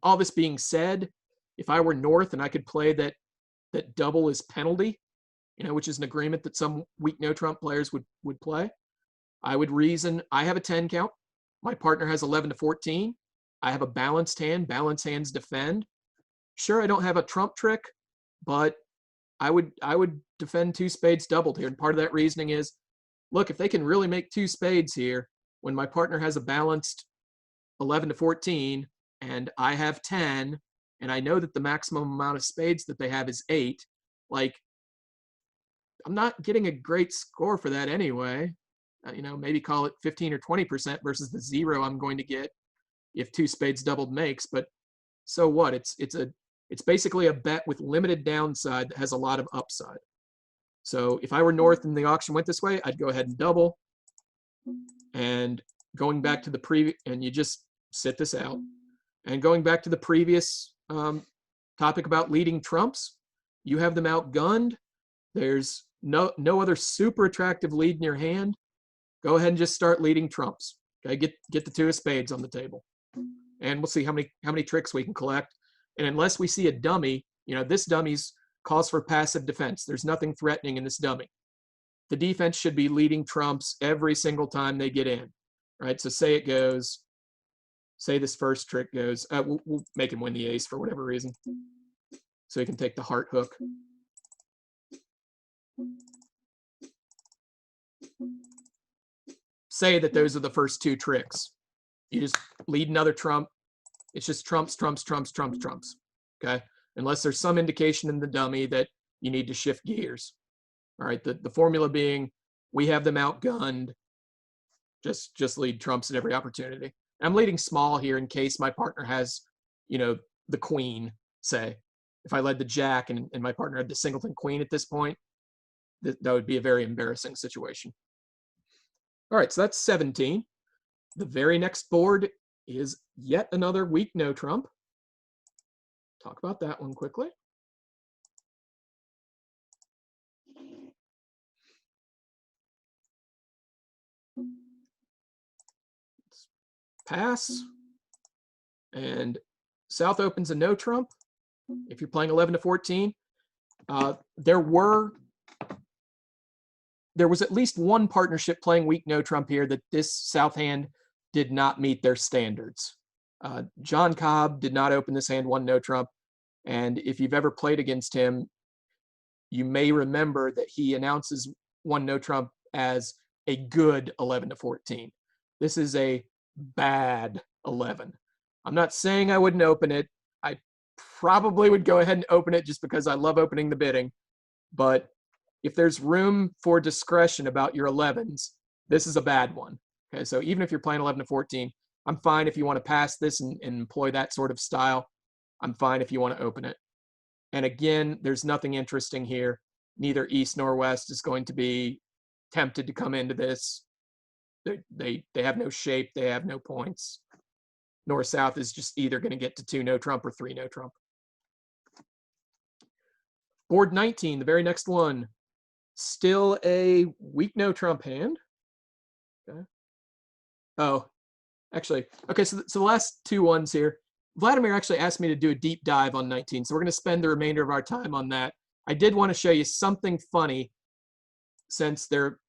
All this being said, if I were North and I could play that double is penalty, which is an agreement that some weak no trump players would play, I would reason I have a 10 count. My partner has 11 to 14. I have a balanced hand. Balanced hands defend. Sure, I don't have a trump trick, but I would defend 2 spades doubled here. And part of that reasoning is, look, if they can really make 2 spades here, when my partner has a balanced 11 to 14 and I have 10, and I know that the maximum amount of spades that they have is 8, like, I'm not getting a great score for that anyway. Maybe call it 15 or 20% versus the 0 I'm going to get if 2 spades doubled makes. But so what? It's basically a bet with limited downside that has a lot of upside. So if I were North and the auction went this way, I'd go ahead and double. And going back to the and you just sit this out. And going back to the previous topic about leading trumps, you have them outgunned. There's no other super attractive lead in your hand. Go ahead and just start leading trumps. Okay, get the 2 of spades on the table, and we'll see how many tricks we can collect. And unless we see a dummy, this dummy's calls for passive defense. There's nothing threatening in this dummy. The defense should be leading trumps every single time they get in, right? So say this first trick goes, we'll make him win the ace for whatever reason, so he can take the heart hook. Say that those are the first 2 tricks. You just lead another trump. It's just trumps, trumps, trumps, trumps, trumps. Okay? Unless there's some indication in the dummy that you need to shift gears. All right, the formula being, we have them outgunned. Just lead trumps at every opportunity. I'm leading small here in case my partner has, the queen, say. If I led the jack and my partner had the singleton queen at this point, that would be a very embarrassing situation. All right, so that's 17. The very next board is yet another weak no trump. Talk about that one quickly. Let's pass. And South opens a no trump. If you're playing 11 to 14, there was at least one partnership playing weak no trump here that this South hand did not meet their standards. John Cobb did not open this hand 1 no trump, and if you've ever played against him, you may remember that he announces 1 no trump as a good 11 to 14. This is a bad 11. I'm not saying I wouldn't open it. I probably would go ahead and open it just because I love opening the bidding, but if there's room for discretion about your 11s, this is a bad one. Okay, so even if you're playing 11 to 14, I'm fine if you want to pass this and employ that sort of style. I'm fine if you want to open it. And again, there's nothing interesting here. Neither East nor West is going to be tempted to come into this. They have no shape. They have no points. North South is just either going to get to 2 no trump or 3 no trump. Board 19, the very next one. Still a weak no trump hand. Okay. Oh, actually, okay, so the last 2 ones here. Vladimir actually asked me to do a deep dive on 19, so we're going to spend the remainder of our time on that. I did want to show you something funny, since there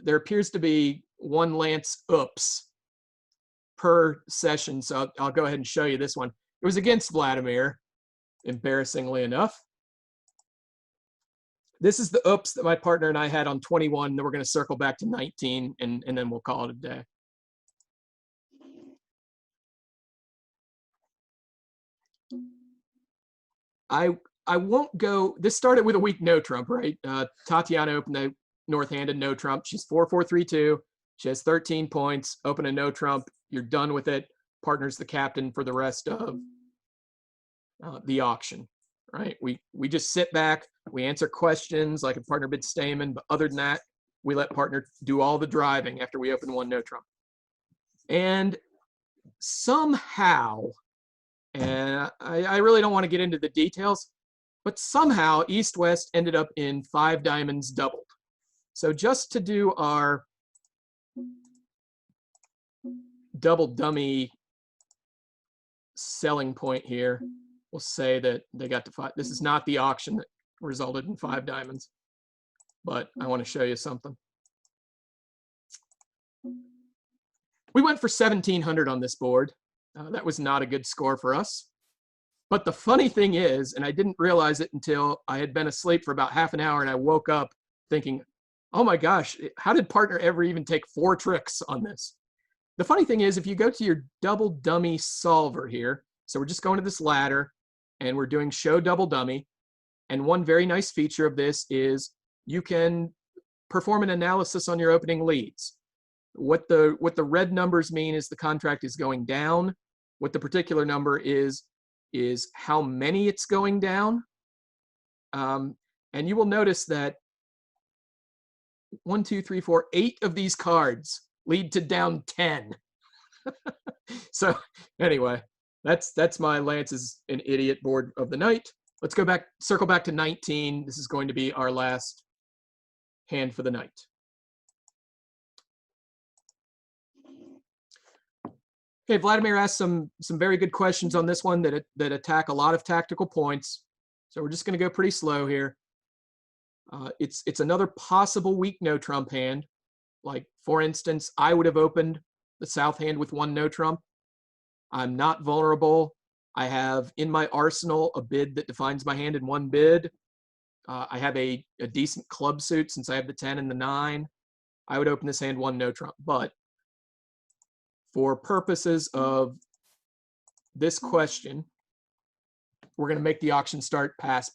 appears to be 1 Lance oops per session, so I'll go ahead and show you this one. It was against Vladimir, embarrassingly enough. This is the oops that my partner and I had on 21. Then we're going to circle back to 19, and then we'll call it a day. I won't go. This started with a weak no trump, right? Tatiana opened a north-handed no trump. She's 4-4-3-2. She has 13 points. Open a no trump. You're done with it. Partner's the captain for the rest of the auction, right? We just sit back. We answer questions like a partner bid Stamen, but other than that, we let partner do all the driving after we open 1 no trump. And somehow, and I really don't want to get into the details, but somehow East-West ended up in 5 diamonds doubled. So just to do our double dummy selling point here, we'll say that they got to 5. This is not the auction that resulted in 5 diamonds, but I want to show you something. We went for 1,700 on this board. That was not a good score for us. But the funny thing is, and I didn't realize it until I had been asleep for about half an hour and I woke up thinking, oh my gosh, how did partner ever even take 4 tricks on this? The funny thing is, if you go to your double dummy solver here, so we're just going to this ladder and we're doing show double dummy. And one very nice feature of this is you can perform an analysis on your opening leads. What the red numbers mean is the contract is going down. What the particular number is how many it's going down. And you will notice that 1, 2, 3, 4, 8 of these cards lead to down 10. So anyway, that's my Lance is an idiot board of the night. Let's go back, circle back to 19. This is going to be our last hand for the night. Okay, Vladimir asked some very good questions on this one that attack a lot of tactical points. So we're just going to go pretty slow here. It's another possible weak no trump hand. Like, for instance, I would have opened the south hand with 1 no trump. I'm not vulnerable. I have in my arsenal a bid that defines my hand in 1 bid. I have a decent club suit since I have the 10 and the 9. I would open this hand 1 no trump. But for purposes of this question, we're going to make the auction start pass.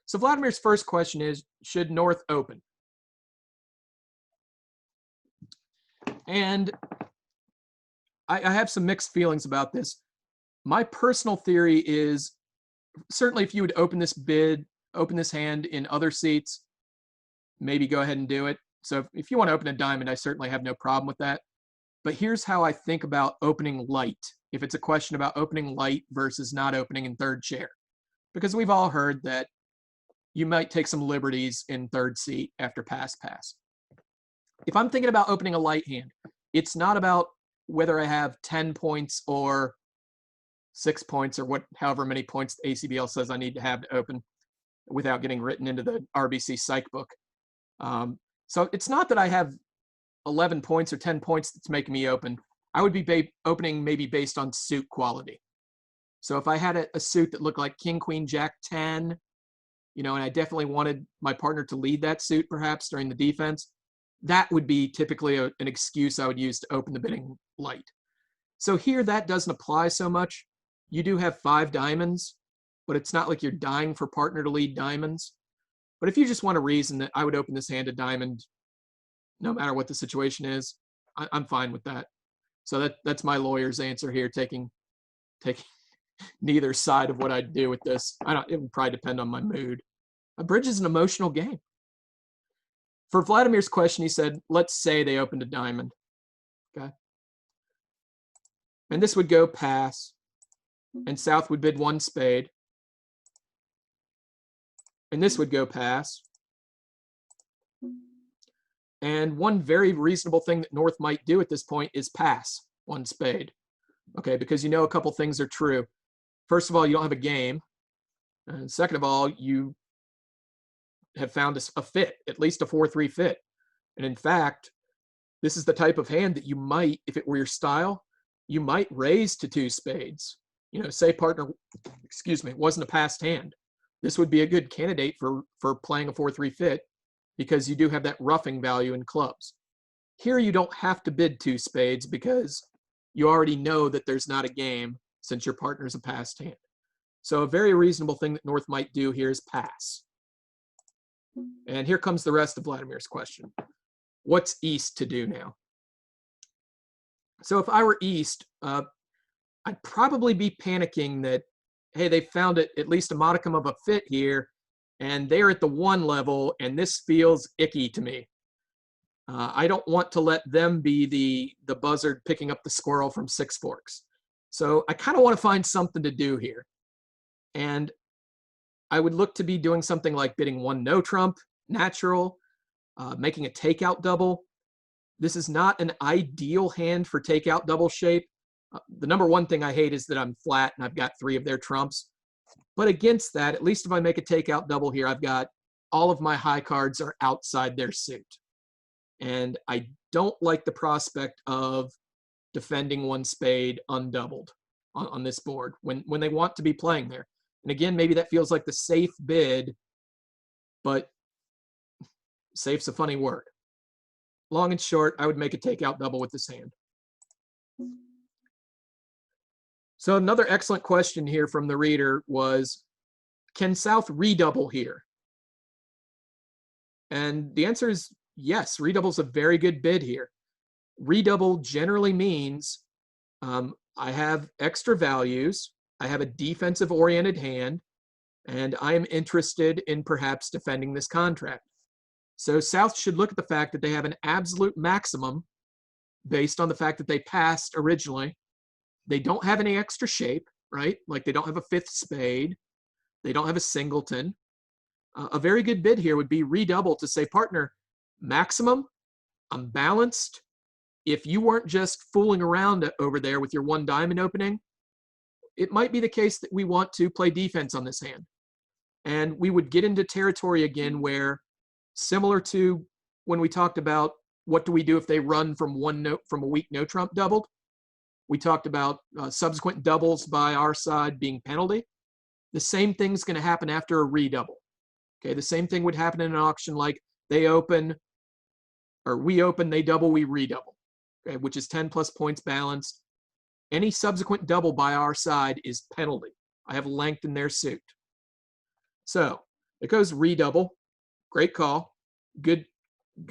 So Vladimir's first question is, should North open? And I have some mixed feelings about this. My personal theory is, certainly if you would open this hand in other seats, maybe go ahead and do it. So if you want to open a diamond, I certainly have no problem with that. But here's how I think about opening light, if it's a question about opening light versus not opening in third chair. Because we've all heard that you might take some liberties in third seat after pass. If I'm thinking about opening a light hand, it's not about whether I have 10 points or 6 points or however many points the ACBL says I need to have to open without getting written into the RBC psych book. So it's not that I have 11 points or 10 points that's making me open. I would be opening maybe based on suit quality. So if I had a suit that looked like King, Queen, Jack, 10, and I definitely wanted my partner to lead that suit perhaps during the defense, that would be typically an excuse I would use to open the bidding light. So here that doesn't apply so much. You do have 5 diamonds, but it's not like you're dying for partner to lead diamonds. But if you just want a reason that I would open this hand a diamond, no matter what the situation is, I'm fine with that. So that's my lawyer's answer here, taking neither side of what I'd do with this. It would probably depend on my mood. A bridge is an emotional game. For Vladimir's question, he said, let's say they opened a diamond. Okay. And this would go pass, and South would bid 1 spade. And this would go pass. And one very reasonable thing that North might do at this point is pass 1 spade. Okay, because a couple things are true. First of all, you don't have a game. And second of all, you have found a fit, at least a 4-3 fit. And in fact, this is the type of hand that you might, if it were your style, you might raise to 2 spades. Say partner, wasn't a passed hand. This would be a good candidate for playing a 4-3 fit because you do have that roughing value in clubs. Here you don't have to bid 2 spades because you already know that there's not a game since your partner's a passed hand. So a very reasonable thing that North might do here is pass. And here comes the rest of Vladimir's question. What's East to do now? So if I were East, I'd probably be panicking that, hey, they found at least a modicum of a fit here, and they're at the 1 level, and this feels icky to me. I don't want to let them be the buzzard picking up the squirrel from 6 forks. So I kind of want to find something to do here. And I would look to be doing something like bidding 1 no trump, natural, making a takeout double. This is not an ideal hand for takeout double shape. The number one thing I hate is that I'm flat and I've got 3 of their trumps. But against that, at least if I make a takeout double here, I've got all of my high cards are outside their suit. And I don't like the prospect of defending 1 spade undoubled on this board when they want to be playing there. And again, maybe that feels like the safe bid, but safe's a funny word. Long and short, I would make a takeout double with this hand. So another excellent question here from the reader was, can South redouble here? And the answer is yes, redouble's a very good bid here. Redouble generally means I have extra values, I have a defensive-oriented hand, and I am interested in perhaps defending this contract. So South should look at the fact that they have an absolute maximum based on the fact that they passed originally. They don't have any extra shape, right? Like they don't have a fifth spade. They don't have a singleton. A very good bid here would be redouble to say, partner, maximum, I'm balanced. If you weren't just fooling around over there with your one diamond opening, it might be the case that we want to play defense on this hand. And we would get into territory again where, similar to when we talked about what do we do if they run from a weak no trump doubled, we talked about subsequent doubles by our side being penalty. The same thing's going to happen after a redouble. Okay, the same thing would happen in an auction like they open, or we open, they double, we redouble, okay, which is 10 plus points balanced. Any subsequent double by our side is penalty. I have length in their suit. So it goes redouble. Great call. Good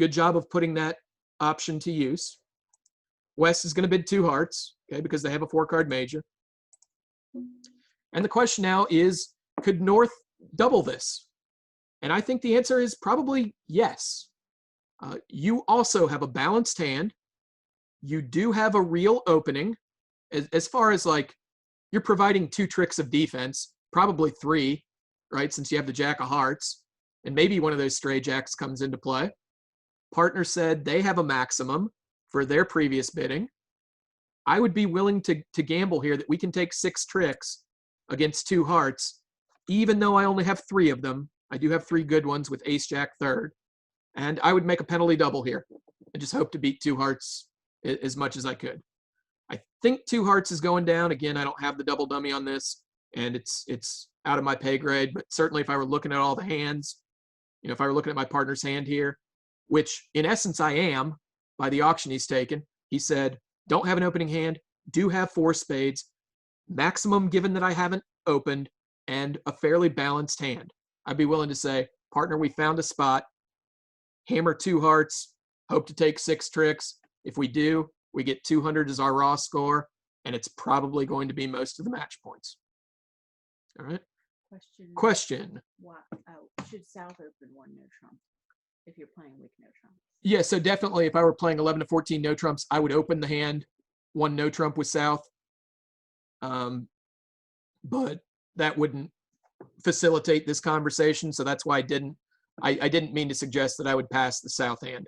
job of putting that option to use. West is going to bid 2 hearts, okay, because they have a 4-card major. And the question now is, could North double this? And I think the answer is probably yes. You also have a balanced hand. You do have a real opening. As far as like, you're providing 2 tricks of defense, probably 3, right? Since you have the jack of hearts, and maybe one of those stray jacks comes into play. Partner said they have a maximum for their previous bidding. I would be willing to gamble here that we can take 6 tricks against 2 hearts, even though I only have 3 of them. I do have 3 good ones with ace jack third, and I would make a penalty double here and just hope to beat 2 hearts as much as I could. I think 2 hearts is going down. Again, I don't have the double dummy on this, and it's out of my pay grade, but certainly if I were looking at all the hands, if I were looking at my partner's hand here, which in essence I am by the auction he's taken, he said, don't have an opening hand, do have 4 spades, maximum given that I haven't opened, and a fairly balanced hand. I'd be willing to say, partner, we found a spot, hammer 2 hearts, hope to take 6 tricks. If we do, we get 200 as our raw score, and it's probably going to be most of the match points. All right. Question. Should South open 1 no trump if you're playing weak no trump? Yeah, so definitely if I were playing 11 to 14 no trumps, I would open the hand 1 no trump with South. But that wouldn't facilitate this conversation, so that's why I didn't mean to suggest that I would pass the South hand.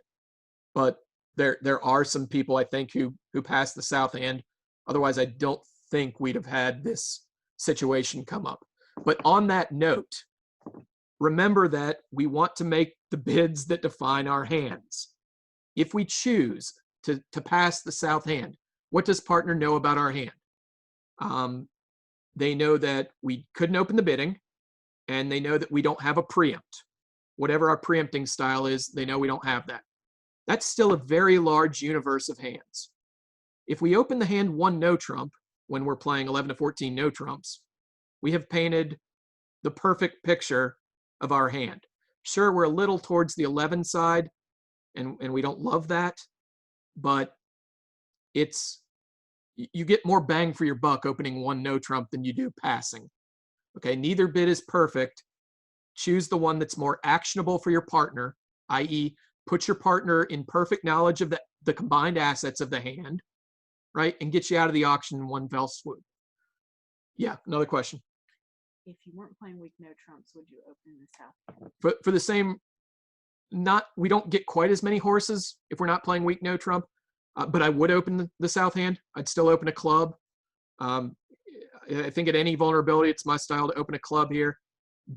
But there are some people I think who pass the South hand. Otherwise, I don't think we'd have had this situation come up. But on that note, remember that we want to make the bids that define our hands. If we choose to pass the South hand, what does partner know about our hand? They know that we couldn't open the bidding, and they know that we don't have a preempt. Whatever our preempting style is, they know we don't have that. That's still a very large universe of hands. If we open the hand 1 no trump when we're playing 11 to 14 no trumps, we have painted the perfect picture of our hand. Sure, we're a little towards the 11 side, and we don't love that, but you get more bang for your buck opening 1 no trump than you do passing. Okay, neither bid is perfect. Choose the one that's more actionable for your partner, i.e., put your partner in perfect knowledge of the combined assets of the hand, right, and get you out of the auction in one fell swoop. Yeah, another question. If you weren't playing weak no trumps, would you open the South hand? For the same, we don't get quite as many horses if we're not playing weak no trump, but I would open the South hand. I'd still open a club. I think at any vulnerability, it's my style to open a club here.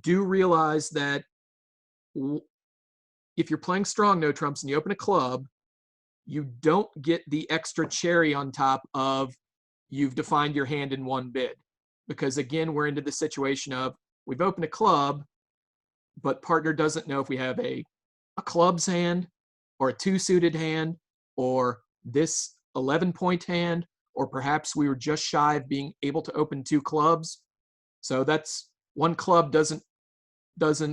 Do realize that if you're playing strong no trumps and you open a club, you don't get the extra cherry on top of you've defined your hand in one bid. Because again, we're into the situation of we've opened a club, but partner doesn't know if we have a club's hand or a 2-suited hand or this 11-point hand, or perhaps we were just shy of being able to open 2 clubs. So that's one club doesn't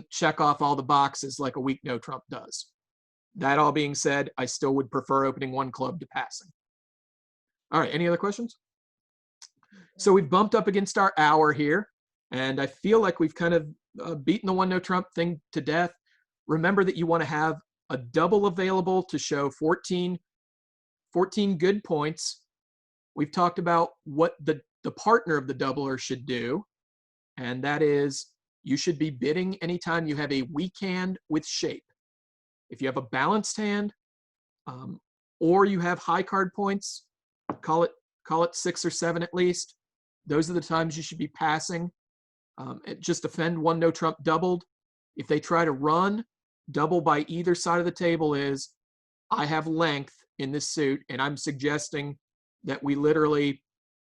check off all the boxes like a weak no trump does. That all being said, I still would prefer opening 1 club to passing. All right, any other questions? So we've bumped up against our hour here, and I feel like we've kind of beaten the 1 no trump thing to death. Remember that you want to have a double available to show 14 14 good points. We've talked about what the partner of the doubler should do, and that is you should be bidding anytime you have a weak hand with shape. If you have a balanced hand, or you have high card points, call it 6 or 7 at least. Those are the times you should be passing. Just defend one no trump doubled. If they try to run, double by either side of the table is, I have length in this suit, and I'm suggesting that we literally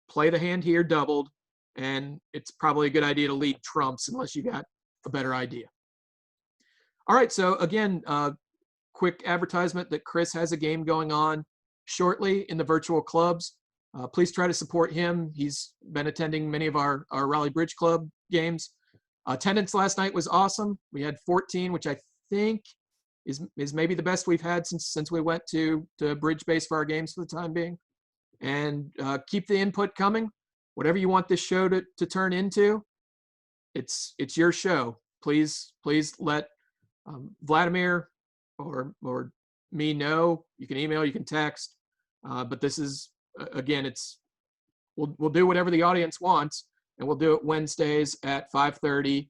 play the hand here doubled, and it's probably a good idea to lead trumps unless you got a better idea. All right, so again, quick advertisement that Chris has a game going on shortly in the virtual clubs. Please try to support him. He's been attending many of our Raleigh Bridge Club games. Attendance last night was awesome. We had 14, which I think is maybe the best we've had since we went to Bridge Base for our games for the time being. And keep the input coming. Whatever you want this show to turn into, it's your show. Please let Vladimir or me know. You can email, you can text. But this is, again, we'll do whatever the audience wants, and we'll do it Wednesdays at 5:30,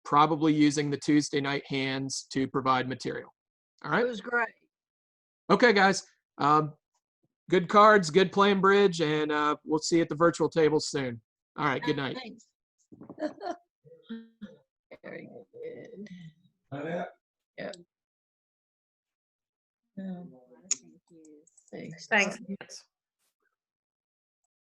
probably using the Tuesday night hands to provide material. All right. It was great. Okay, guys. Good cards, good playing bridge, and we'll see you at the virtual tables soon. All right, good night. Thanks. Very good. Yeah. Thank you. Thanks. Thanks.